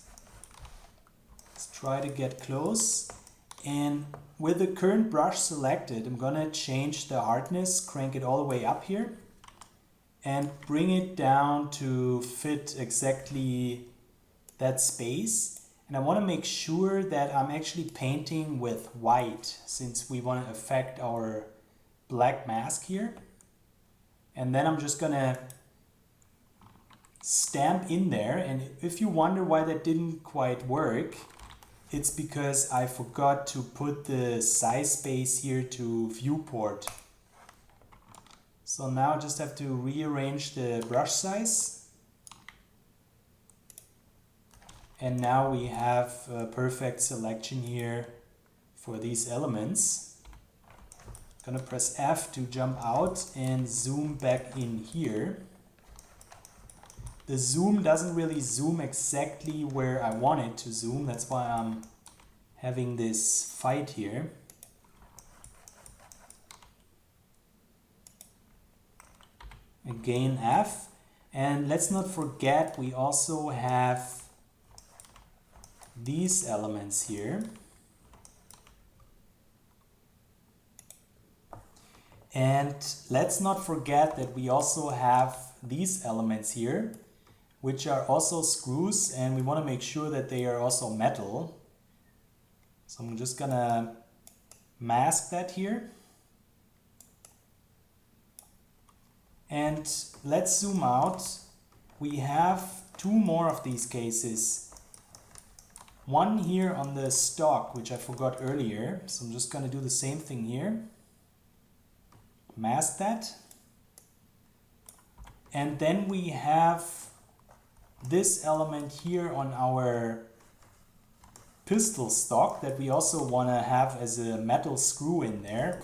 Try to get close, and with the current brush selected, I'm gonna change the hardness, crank it all the way up here and bring it down to fit exactly that space. And I want to make sure that I'm actually painting with white, since we want to affect our black mask here. And then I'm just gonna stamp in there, and if you wonder why that didn't quite work, it's because I forgot to put the size space here to viewport. So now I just have to rearrange the brush size. And now we have a perfect selection here for these elements. Gonna press F to jump out and zoom back in here. The zoom doesn't really zoom exactly where I want it to zoom. That's why I'm having this fight here. Again F. And let's not forget we also have these elements here. And let's not forget that we also have these elements here, which are also screws, and we want to make sure that they are also metal. So I'm just gonna mask that here. And let's zoom out. We have two more of these cases. One here on the stock, which I forgot earlier. So I'm just gonna do the same thing here. Mask that. And then we have this element here on our pistol stock that we also want to have as a metal screw in there.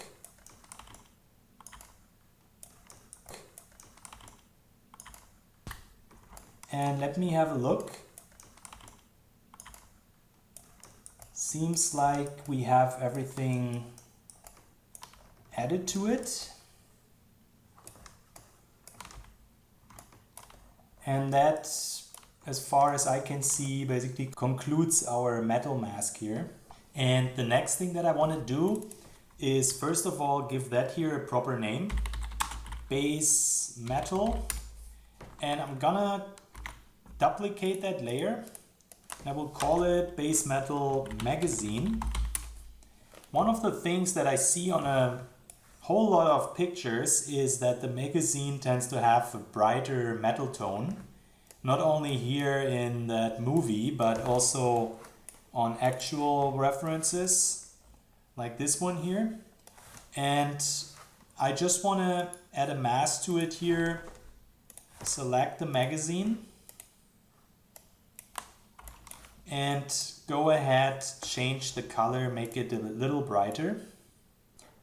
And let me have a look. Seems like we have everything added to it. And that, as far as I can see, basically concludes our metal mask here. And the next thing that I want to do is first of all give that here a proper name. Base metal. And I'm gonna duplicate that layer. I will call it base metal magazine. One of the things that I see on a whole lot of pictures is that the magazine tends to have a brighter metal tone. Not only here in that movie, but also on actual references like this one here. And I just want to add a mask to it here. Select the magazine and go ahead, change the color, make it a little brighter.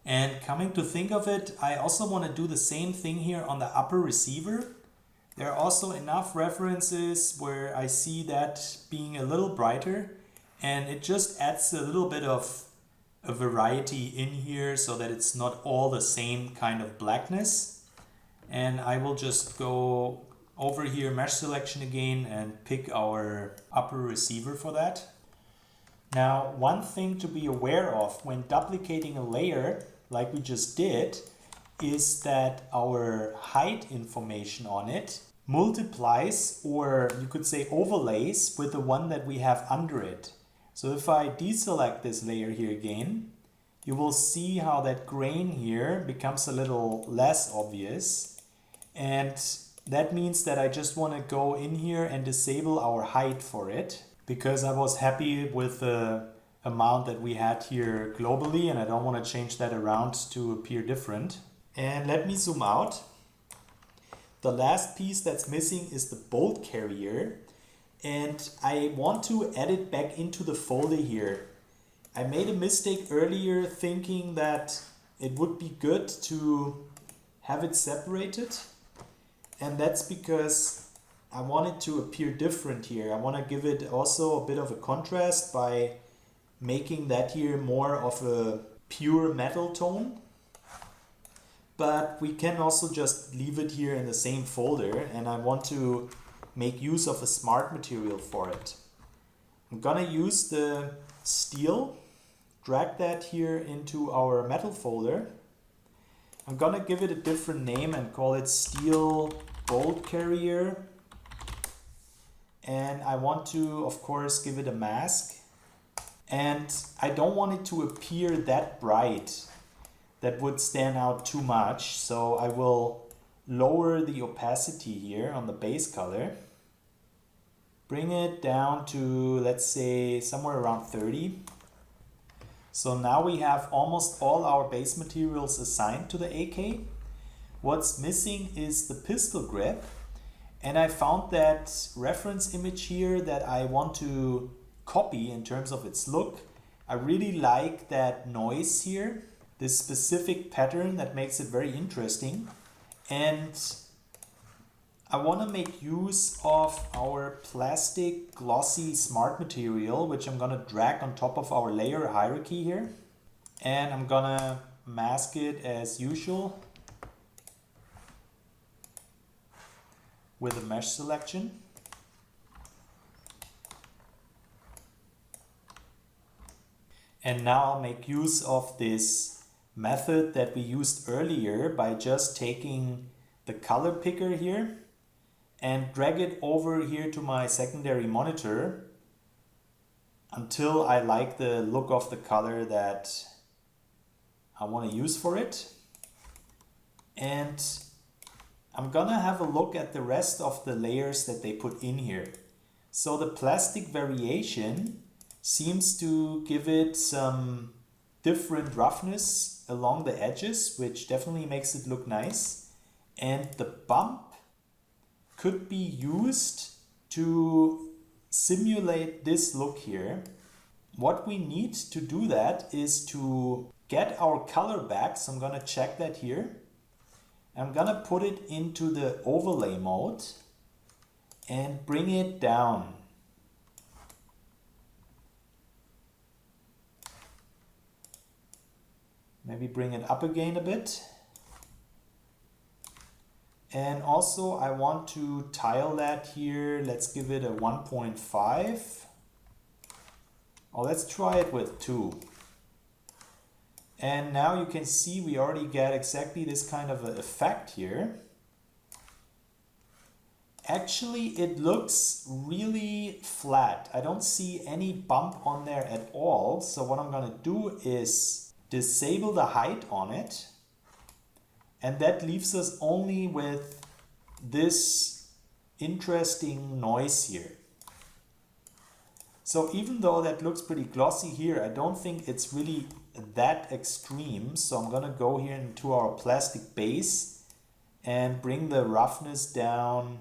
And coming to think of it, I also want to do the same thing here on the upper receiver. There are also enough references where I see that being a little brighter, and it just adds a little bit of a variety in here so that it's not all the same kind of blackness. And I will just go over here, mesh selection again, and pick our upper receiver for that. Now, one thing to be aware of when duplicating a layer like we just did is that our height information on it multiplies, or you could say overlays, with the one that we have under it. So if I deselect this layer here again, you will see how that grain here becomes a little less obvious. And that means that I just want to go in here and disable our height for it, because I was happy with the amount that we had here globally, and I don't want to change that around to appear different. And let me zoom out. The last piece that's missing is the bolt carrier, and I want to add it back into the folder here. I made a mistake earlier thinking that it would be good to have it separated, and that's because I want it to appear different here. I want to give it also a bit of a contrast by making that here more of a pure metal tone. But we can also just leave it here in the same folder, and I want to make use of a smart material for it. I'm gonna use the steel, drag that here into our metal folder. I'm gonna give it a different name and call it steel bolt carrier. And I want to, of course, give it a mask. And I don't want it to appear that bright. That would stand out too much. So I will lower the opacity here on the base color. Bring it down to, let's say, somewhere around 30. So now we have almost all our base materials assigned to the AK. What's missing is the pistol grip. And I found that reference image here that I want to copy in terms of its look. I really like that noise here. this specific pattern that makes it very interesting. And I want to make use of our plastic glossy smart material, which I'm going to drag on top of our layer hierarchy here. And I'm going to mask it as usual with a mesh selection. And now I'll make use of this method that we used earlier by just taking the color picker here and drag it over here to my secondary monitor until I like the look of the color that I want to use for it. And I'm gonna have a look at the rest of the layers that they put in here. So the plastic variation seems to give it some different roughness along the edges, which definitely makes it look nice. And the bump could be used to simulate this look here. What we need to do that is to get our color back. So I'm gonna check that here. I'm gonna put it into the overlay mode and bring it down. Maybe bring it up again a bit. And also I want to tile that here. Let's give it a 1.5. Oh, let's try it with 2. And now you can see we already get exactly this kind of an effect here. Actually, it looks really flat. I don't see any bump on there at all. So what I'm gonna do is disable the height on it. And that leaves us only with this interesting noise here. So even though that looks pretty glossy here, I don't think it's really that extreme. So I'm gonna go here into our plastic base and bring the roughness down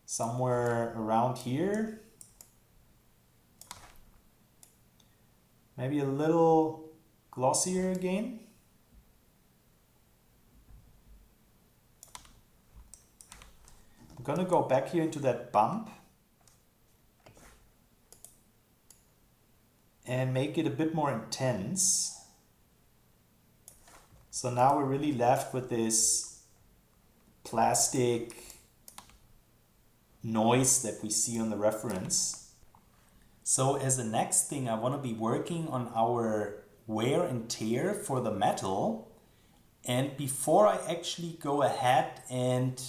somewhere around here. Maybe a little glossier again. I'm gonna go back here into that bump and make it a bit more intense. So now we're really left with this plastic noise that we see on the reference. So as the next thing, I want to be working on our wear and tear for the metal. And before I actually go ahead and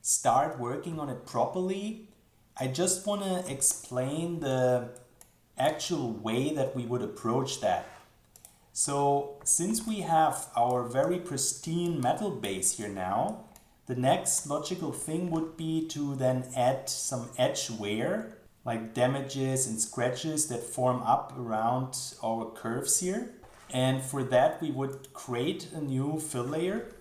start working on it properly, I just want to explain the actual way that we would approach that. So since we have our very pristine metal base here now, the next logical thing would be to then add some edge wear, like damages and scratches that form up around our curves here. And for that we would create a new fill layer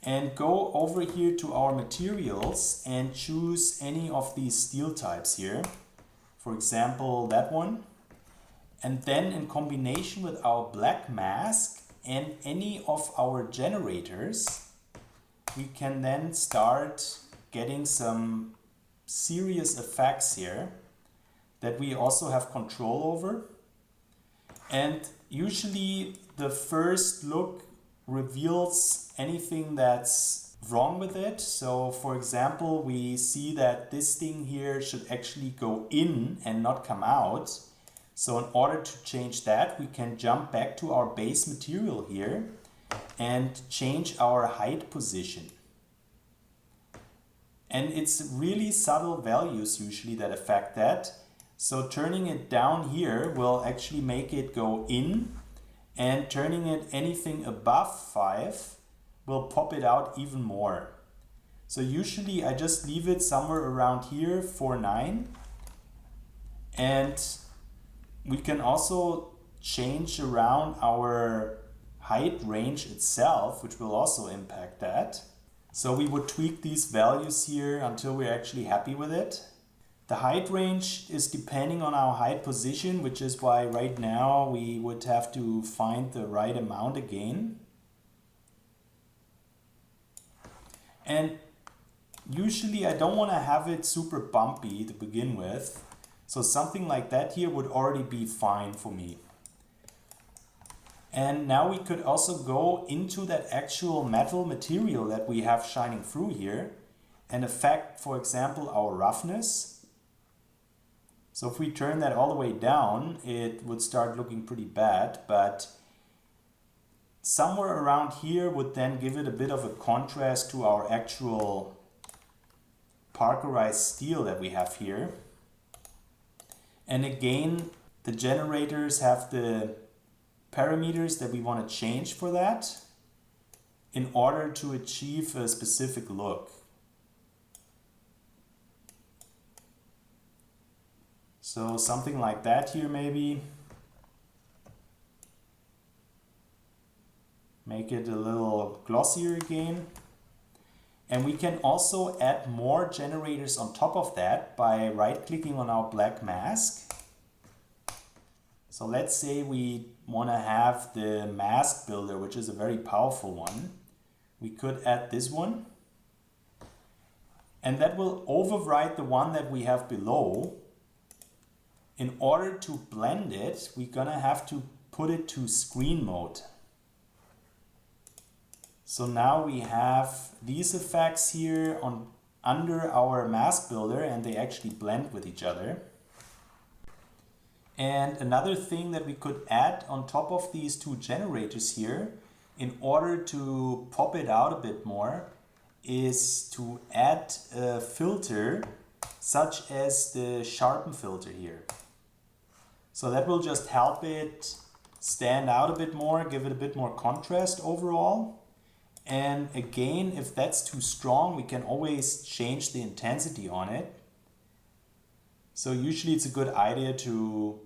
and go over here to our materials and choose any of these steel types here. For example, that one. And then in combination with our black mask and any of our generators, we can then start getting some serious effects here that we also have control over. And usually the first look reveals anything that's wrong with it. So for example, we see that this thing here should actually go in and not come out. So in order to change that, we can jump back to our base material here and change our height position. And it's really subtle values usually that affect that. So turning it down here will actually make it go in, and turning it anything above 5 will pop it out even more. So usually I just leave it somewhere around here, 4.9. And we can also change around our height range itself, which will also impact that. So we would tweak these values here until we're actually happy with it. The height range is depending on our height position, which is why right now we would have to find the right amount again. And usually I don't want to have it super bumpy to begin with. So something like that here would already be fine for me. And now we could also go into that actual metal material that we have shining through here and affect, for example, our roughness. So if we turn that all the way down, it would start looking pretty bad, but somewhere around here would then give it a bit of a contrast to our actual parkerized steel that we have here. And again, the generators have the parameters that we want to change for that in order to achieve a specific look. So something like that here maybe. Make it a little glossier again. And we can also add more generators on top of that by right-clicking on our black mask. So let's say we want to have the mask builder, which is a very powerful one. We could add this one. And that will override the one that we have below. In order to blend it, we're gonna have to put it to screen mode. So now we have these effects here under our mask builder, and they actually blend with each other. And another thing that we could add on top of these two generators here, in order to pop it out a bit more, is to add a filter such as the sharpen filter here. So that will just help it stand out a bit more, give it a bit more contrast overall. And again, if that's too strong, we can always change the intensity on it. So usually it's a good idea to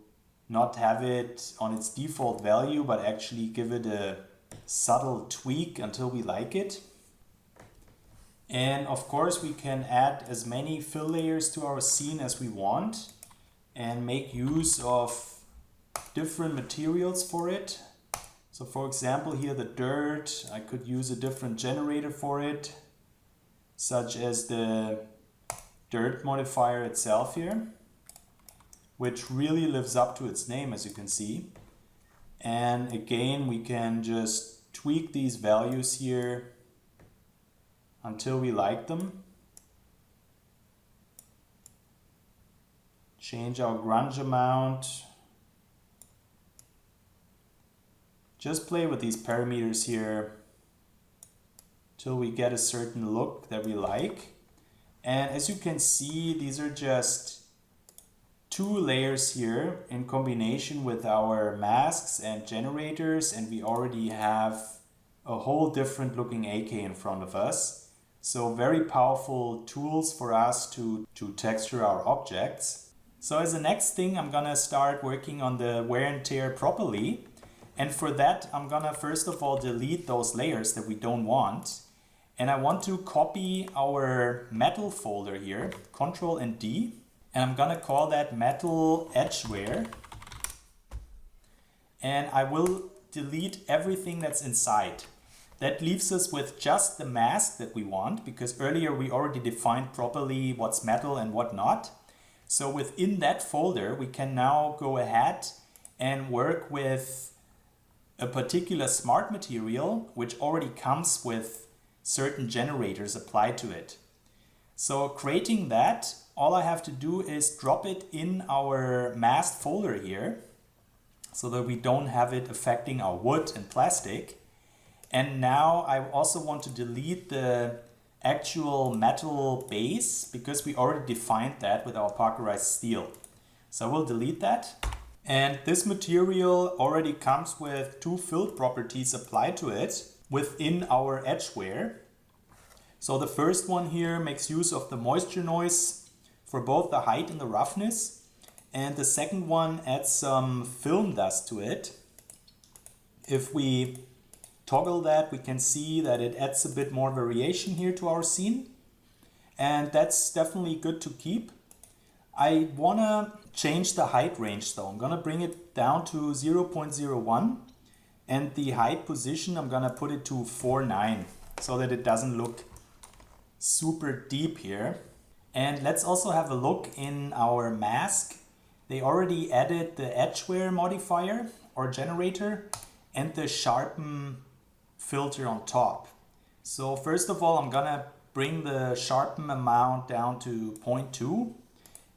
not have it on its default value, but actually give it a subtle tweak until we like it. And of course we can add as many fill layers to our scene as we want and make use of different materials for it. So for example here the dirt, I could use a different generator for it, such as the dirt modifier itself here, which really lives up to its name, as you can see. And again, we can just tweak these values here until we like them. Change our grunge amount. Just play with these parameters here till we get a certain look that we like. And as you can see, these are just two layers here in combination with our masks and generators, and we already have a whole different looking AK in front of us. So very powerful tools for us to texture our objects. So as the next thing, I'm gonna start working on the wear and tear properly. And for that, I'm gonna first of all delete those layers that we don't want. And I want to copy our metal folder here, Control and D. And I'm gonna call that metal edge wear. And I will delete everything that's inside. That leaves us with just the mask that we want, because earlier we already defined properly what's metal and what not. So within that folder, we can now go ahead and work with a particular smart material, which already comes with certain generators applied to it. So creating that, all I have to do is drop it in our masked folder here, so that we don't have it affecting our wood and plastic. And now I also want to delete the actual metal base, because we already defined that with our parkerized steel. So we'll delete that. And this material already comes with two fill properties applied to it within our edge wear. So the first one here makes use of the moisture noise for both the height and the roughness. And the second one adds some film dust to it. If we toggle that, we can see that it adds a bit more variation here to our scene. And that's definitely good to keep. I want to change the height range though. I'm going to bring it down to 0.01 and the height position I'm going to put it to 4.9 so that it doesn't look super deep here. And let's also have a look in our mask. They already added the edgeware modifier or generator and the sharpen filter on top. So first of all, I'm gonna bring the sharpen amount down to 0.2.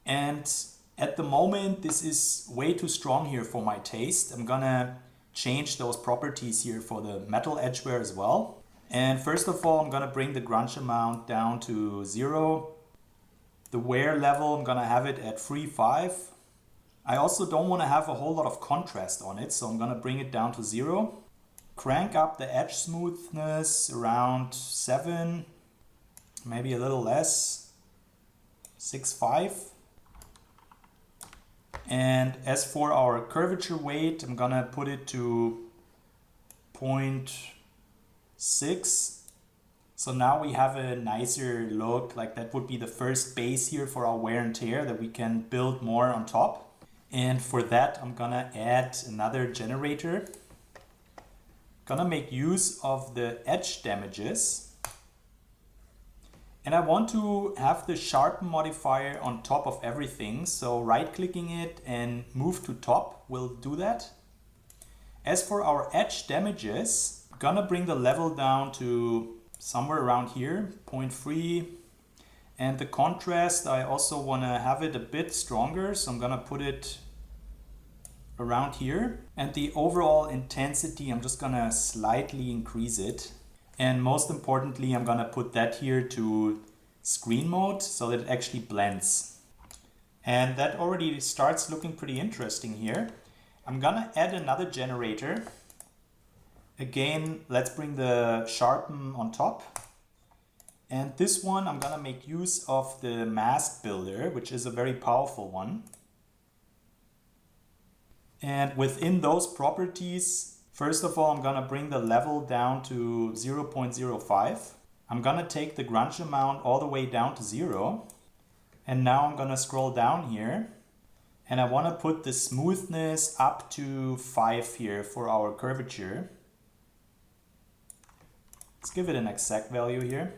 And at the moment, this is way too strong here for my taste. I'm gonna change those properties here for the metal edgeware as well. And first of all, I'm gonna bring the grunge amount down to 0. The wear level, I'm gonna have it at 3.5. I also don't want to have a whole lot of contrast on it, so I'm gonna bring it down to 0. Crank up the edge smoothness around 7, maybe a little less, 6.5. And as for our curvature weight, I'm gonna put it to 0.6. So now we have a nicer look, like that would be the first base here for our wear and tear that we can build more on top. And for that, I'm gonna add another generator. Gonna make use of the edge damages. And I want to have the sharpen modifier on top of everything. So right clicking it and move to top will do that. As for our edge damages, I'm gonna bring the level down to somewhere around here, 0.3. And the contrast, I also want to have it a bit stronger, so I'm gonna put it around here. And the overall intensity, I'm just gonna slightly increase it. And most importantly, I'm gonna put that here to screen mode so that it actually blends. And that already starts looking pretty interesting here. I'm gonna add another generator. Again, let's bring the sharpen on top. And this one, I'm gonna make use of the mask builder, which is a very powerful one. And within those properties, first of all, I'm gonna bring the level down to 0.05. I'm gonna take the grunge amount all the way down to 0. And now I'm gonna scroll down here. And I wanna put the smoothness up to 5 here for our curvature. Let's give it an exact value here.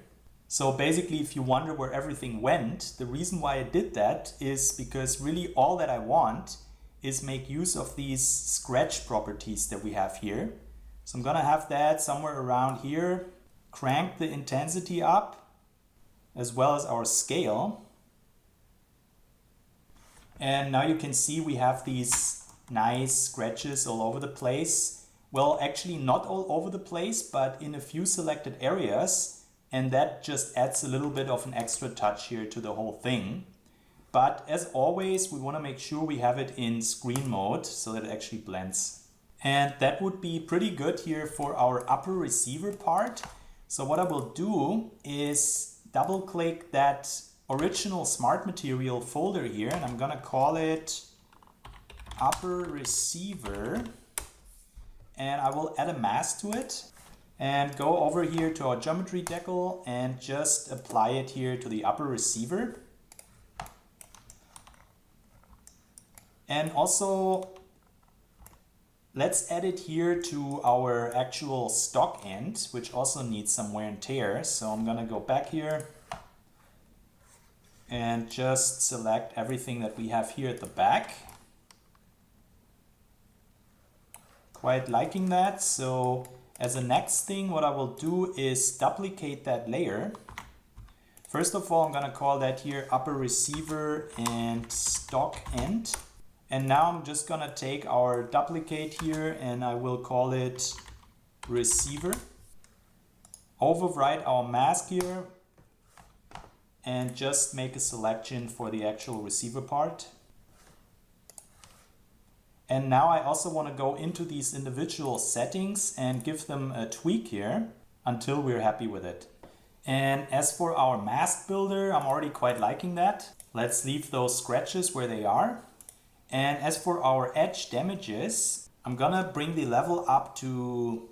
So basically, if you wonder where everything went, the reason why I did that is because really all that I want is make use of these scratch properties that we have here. So I'm gonna have that somewhere around here, crank the intensity up, as well as our scale. And now you can see we have these nice scratches all over the place. Well, actually not all over the place, but in a few selected areas. And that just adds a little bit of an extra touch here to the whole thing. But as always, we want to make sure we have it in screen mode so that it actually blends. And that would be pretty good here for our upper receiver part. So what I will do is double click that original smart material folder here, and I'm gonna call it upper receiver. And I will add a mask to it and go over here to our geometry decal and just apply it here to the upper receiver. And also let's add it here to our actual stock end, which also needs some wear and tear. So I'm gonna go back here and just select everything that we have here at the back. Quite liking that. So as a next thing, what I will do is duplicate that layer. First of all, I'm gonna call that here upper receiver and stock end. And now I'm just gonna take our duplicate here and I will call it receiver. Overwrite our mask here and just make a selection for the actual receiver part. And now I also want to go into these individual settings and give them a tweak here until we're happy with it. And as for our mask builder, I'm already quite liking that. Let's leave those scratches where they are. And as for our edge damages, I'm gonna bring the level up to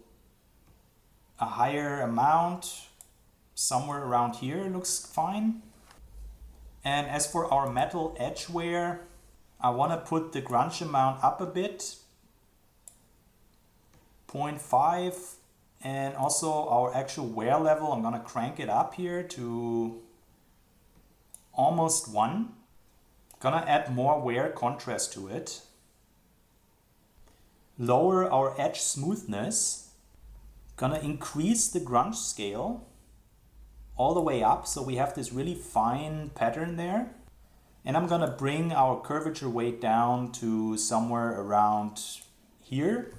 a higher amount. Somewhere around here looks fine. And as for our metal edge wear, I want to put the grunge amount up a bit, 0.5, and also our actual wear level, I'm going to crank it up here to almost 1. Gonna add more wear contrast to it. Lower our edge smoothness. Gonna increase the grunge scale all the way up so we have this really fine pattern there. And I'm gonna bring our curvature weight down to somewhere around here.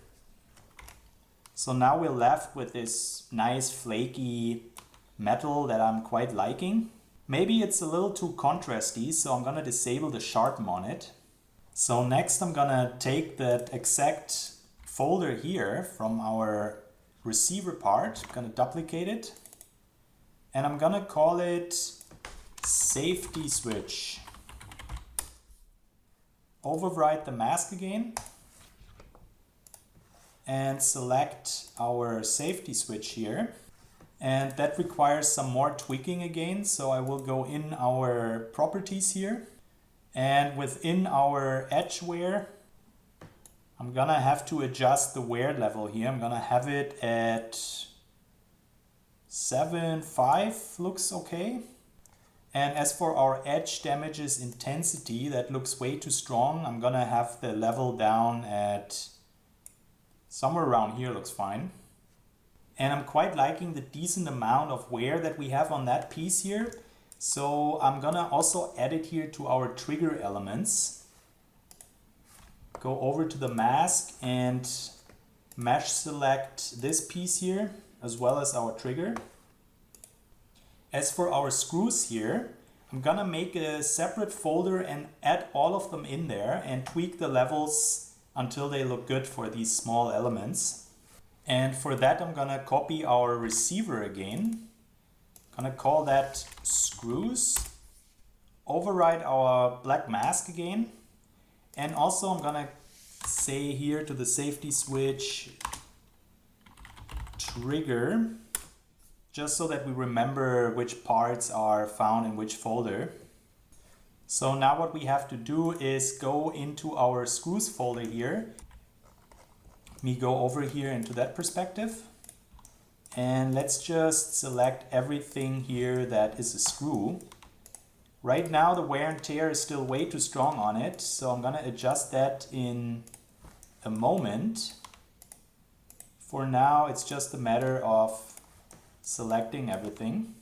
So now we're left with this nice flaky metal that I'm quite liking. Maybe it's a little too contrasty, so I'm gonna disable the sharpen on it. So next I'm gonna take that exact folder here from our receiver part, I'm gonna duplicate it, and I'm gonna call it safety switch. Override the mask again and select our safety switch here. And that requires some more tweaking again, so I will go in our properties here, and within our edge wear I'm gonna have to adjust the wear level here. I'm gonna have it at 7.5, looks okay. And as for our edge damages intensity, that looks way too strong. I'm gonna have the level down at somewhere around here, looks fine. And I'm quite liking the decent amount of wear that we have on that piece here. So I'm gonna also add it here to our trigger elements. Go over to the mask and mesh select this piece here as well as our trigger. As for our screws here, I'm gonna make a separate folder and add all of them in there and tweak the levels until they look good for these small elements. And for that I'm gonna copy our receiver again. Gonna call that screws. Override our black mask again. And also I'm gonna say here to the safety switch trigger, just so that we remember which parts are found in which folder. So now what we have to do is go into our screws folder here. Me go over here into that perspective, and let's just select everything here that is a screw. Right now the wear and tear is still way too strong on it, so I'm gonna adjust that in a moment. For now it's just a matter of selecting everything.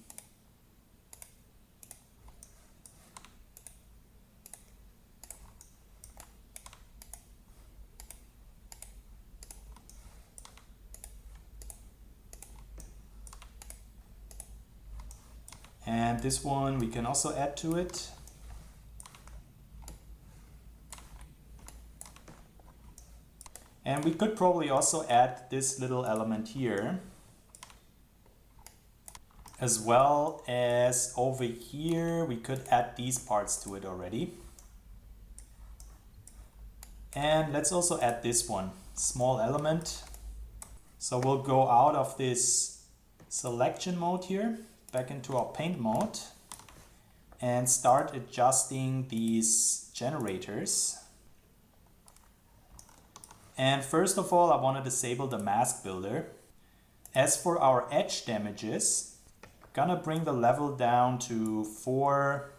And this one we can also add to it. And we could probably also add this little element here, as well as over here we could add these parts to it already. And let's also add this one, small element. So we'll go out of this selection mode here, back into our paint mode, and start adjusting these generators. And first of all, I want to disable the mask builder. As for our edge damages, gonna bring the level down to 4,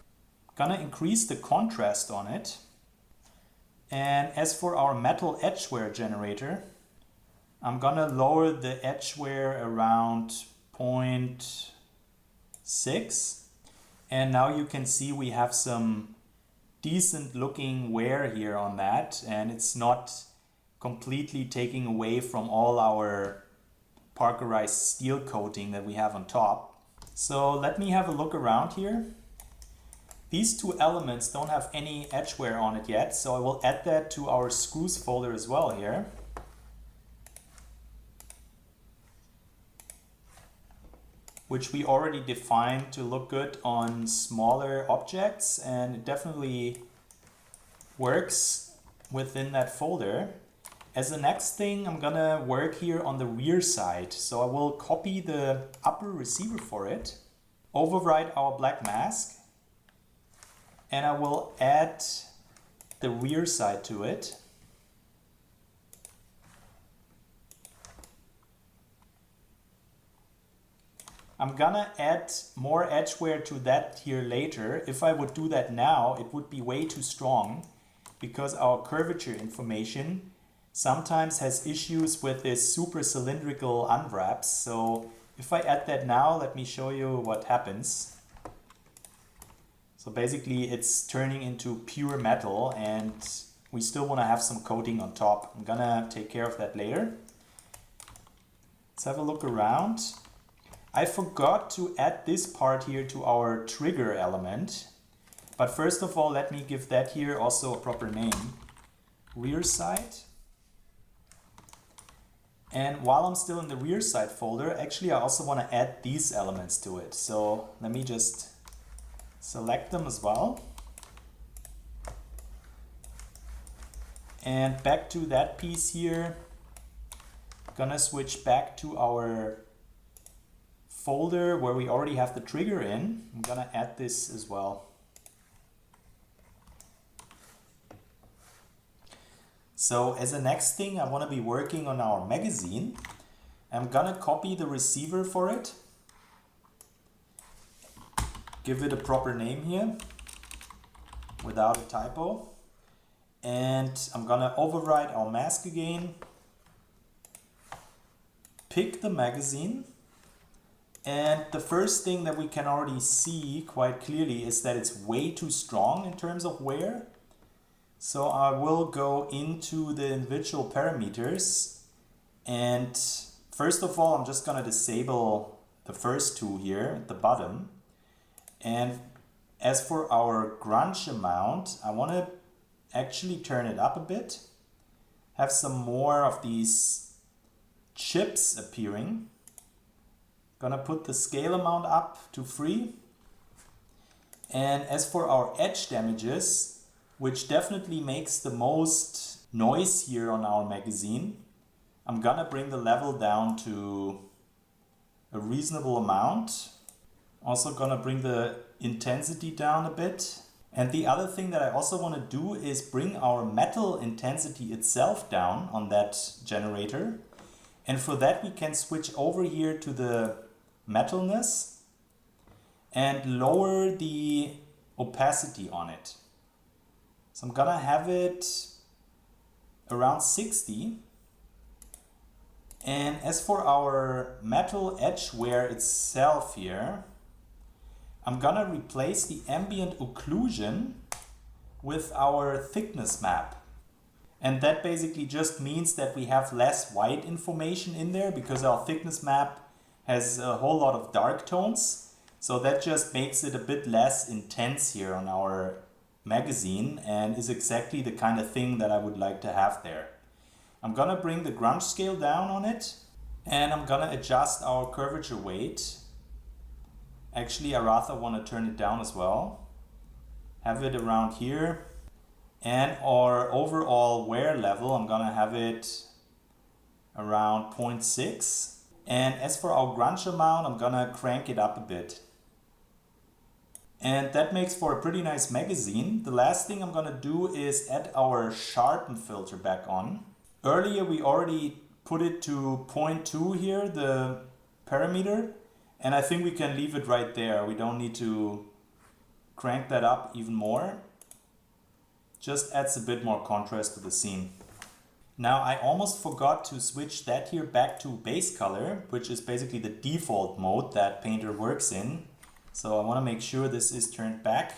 gonna increase the contrast on it. And as for our metal edge wear generator, I'm gonna lower the edge wear around 0.6, and now you can see we have some decent looking wear here on that, and it's not completely taking away from all our parkerized steel coating that we have on top. So let me have a look around here. These two elements don't have any edge wear on it yet, so I will add that to our screws folder as well here. Which we already defined to look good on smaller objects, and it definitely works within that folder. As the next thing, I'm gonna work here on the rear side. So I will copy the upper receiver for it, override our black mask, and I will add the rear side to it. I'm gonna add more edgeware to that here later. If I would do that now, it would be way too strong because our curvature information sometimes has issues with this super cylindrical unwraps. So if I add that now, let me show you what happens. So basically it's turning into pure metal and we still want to have some coating on top. I'm gonna take care of that later. Let's have a look around. I forgot to add this part here to our trigger element. But first of all, let me give that here also a proper name. Rear side. And while I'm still in the rear side folder, actually I also want to add these elements to it. So let me just select them as well. And back to that piece here. Gonna switch back to our folder where we already have the trigger in. I'm gonna add this as well. So as a next thing, I want to be working on our magazine. I'm gonna copy the receiver for it. Give it a proper name here without a typo. And I'm gonna override our mask again. Pick the magazine. And the first thing that we can already see quite clearly is that it's way too strong in terms of wear. So I will go into the individual parameters, and first of all I'm just going to disable the first two here at the bottom. And as for our grunge amount, I want to actually turn it up a bit, have some more of these chips appearing. Gonna put the scale amount up to 3. And as for our edge damages, which definitely makes the most noise here on our magazine, I'm gonna bring the level down to a reasonable amount. Also gonna bring the intensity down a bit. And the other thing that I also want to do is bring our metal intensity itself down on that generator. And for that we can switch over here to the metalness and lower the opacity on it. So I'm gonna have it around 60. And as for our metal edge wear itself here, I'm gonna replace the ambient occlusion with our thickness map. And that basically just means that we have less white information in there because our thickness map has a whole lot of dark tones. So that just makes it a bit less intense here on our magazine and is exactly the kind of thing that I would like to have there. I'm gonna bring the grunge scale down on it and I'm gonna adjust our curvature weight. Actually, I rather want to turn it down as well. Have it around here. And our overall wear level, I'm gonna have it around 0.6. And as for our grunge amount, I'm gonna crank it up a bit. And that makes for a pretty nice magazine. The last thing I'm gonna do is add our sharpen filter back on. Earlier we already put it to 0.2 here, the parameter. And I think we can leave it right there. We don't need to crank that up even more. Just adds a bit more contrast to the scene. Now I almost forgot to switch that here back to base color, which is basically the default mode that Painter works in. So I want to make sure this is turned back.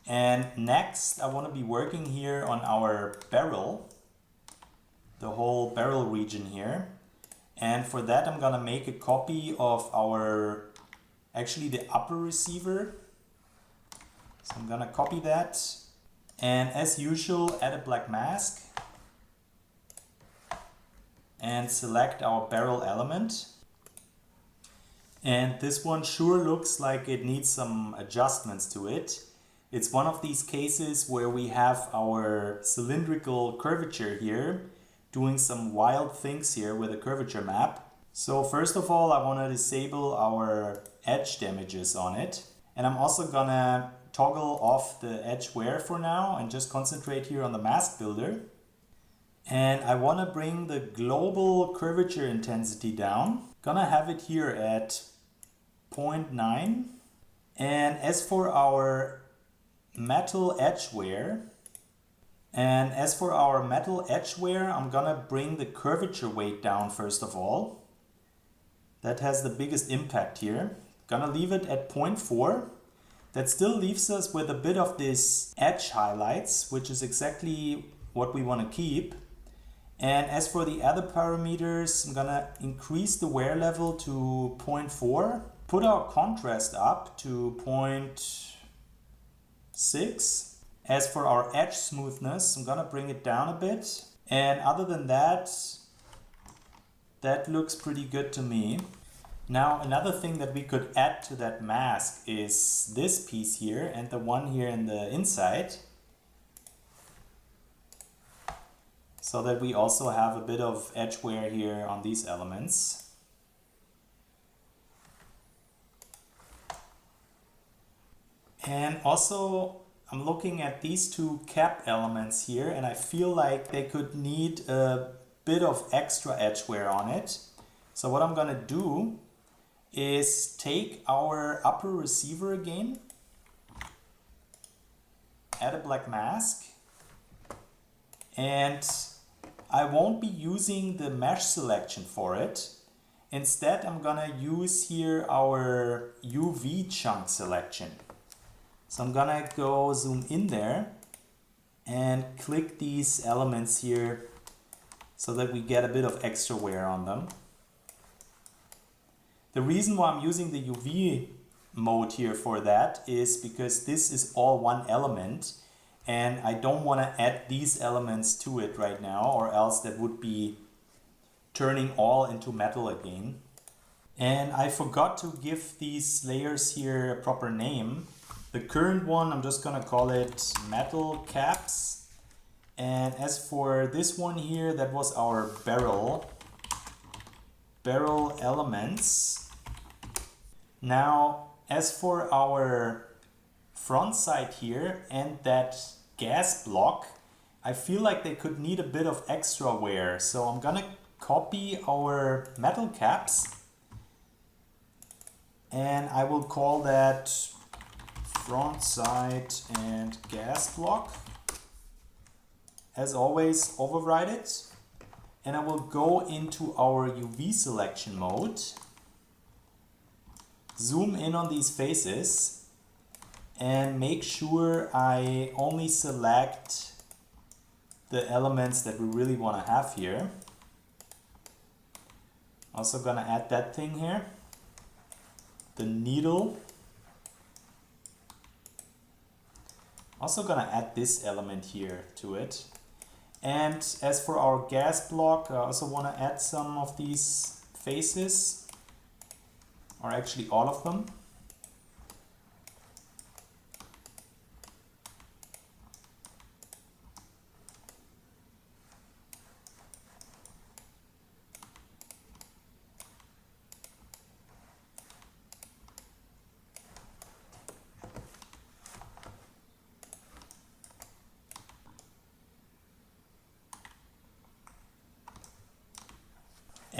And next I want to be working here on our barrel, the whole barrel region here. And for that I'm gonna make a copy of our, actually the upper receiver. So I'm gonna copy that. And as usual, add a black mask. And select our barrel element. And this one sure looks like it needs some adjustments to it. It's one of these cases where we have our cylindrical curvature here doing some wild things here with a curvature map. So first of all, I want to disable our edge damages on it. And I'm also gonna toggle off the edge wear for now and just concentrate here on the mask builder. And I want to bring the global curvature intensity down. Gonna have it here at 0.9. And as for our metal edge wear, I'm gonna bring the curvature weight down first of all. That has the biggest impact here. Gonna leave it at 0.4. That still leaves us with a bit of this edge highlights, which is exactly what we want to keep. And as for the other parameters, I'm gonna increase the wear level to 0.4, put our contrast up to 0.6. As for our edge smoothness, I'm gonna bring it down a bit. And other than that, that looks pretty good to me. Now, another thing that we could add to that mask is this piece here and the one here in the inside, so that we also have a bit of edge wear here on these elements. And also, I'm looking at these two cap elements here, and I feel like they could need a bit of extra edge wear on it. So what I'm gonna do is take our upper receiver again, add a black mask, and I won't be using the mesh selection for it. Instead, I'm gonna use here our UV chunk selection. So I'm gonna go zoom in there and click these elements here so that we get a bit of extra wear on them. The reason why I'm using the UV mode here for that is because this is all one element and I don't want to add these elements to it right now, or else that would be turning all into metal again. And I forgot to give these layers here a proper name. The current one, I'm just gonna call it metal caps. And as for this one here, that was our barrel elements. Now, as for our front side here and that gas block, I feel like they could need a bit of extra wear. So I'm gonna copy our metal caps and I will call that front side and gas block. As always, override it. And I will go into our UV selection mode, zoom in on these faces, and make sure I only select the elements that we really want to have here. Also gonna add that thing here, the needle. Also gonna add this element here to it. And as for our gas block, I also want to add some of these faces, or actually all of them.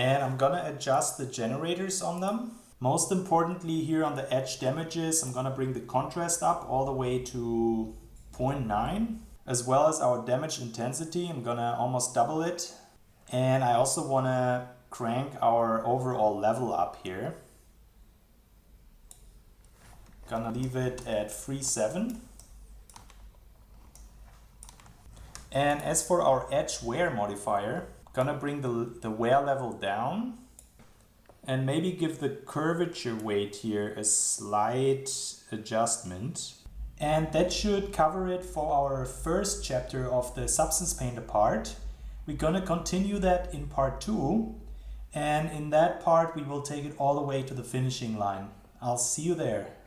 And I'm gonna adjust the generators on them. Most importantly here on the edge damages, I'm gonna bring the contrast up all the way to 0.9, as well as our damage intensity. I'm gonna almost double it. And I also wanna crank our overall level up here. Gonna leave it at 3.7. And as for our edge wear modifier, gonna bring the wear level down and maybe give the curvature weight here a slight adjustment. And that should cover it for our first chapter of the Substance Painter part. We're gonna continue that in part 2, and in that part we will take it all the way to the finishing line. I'll see you there.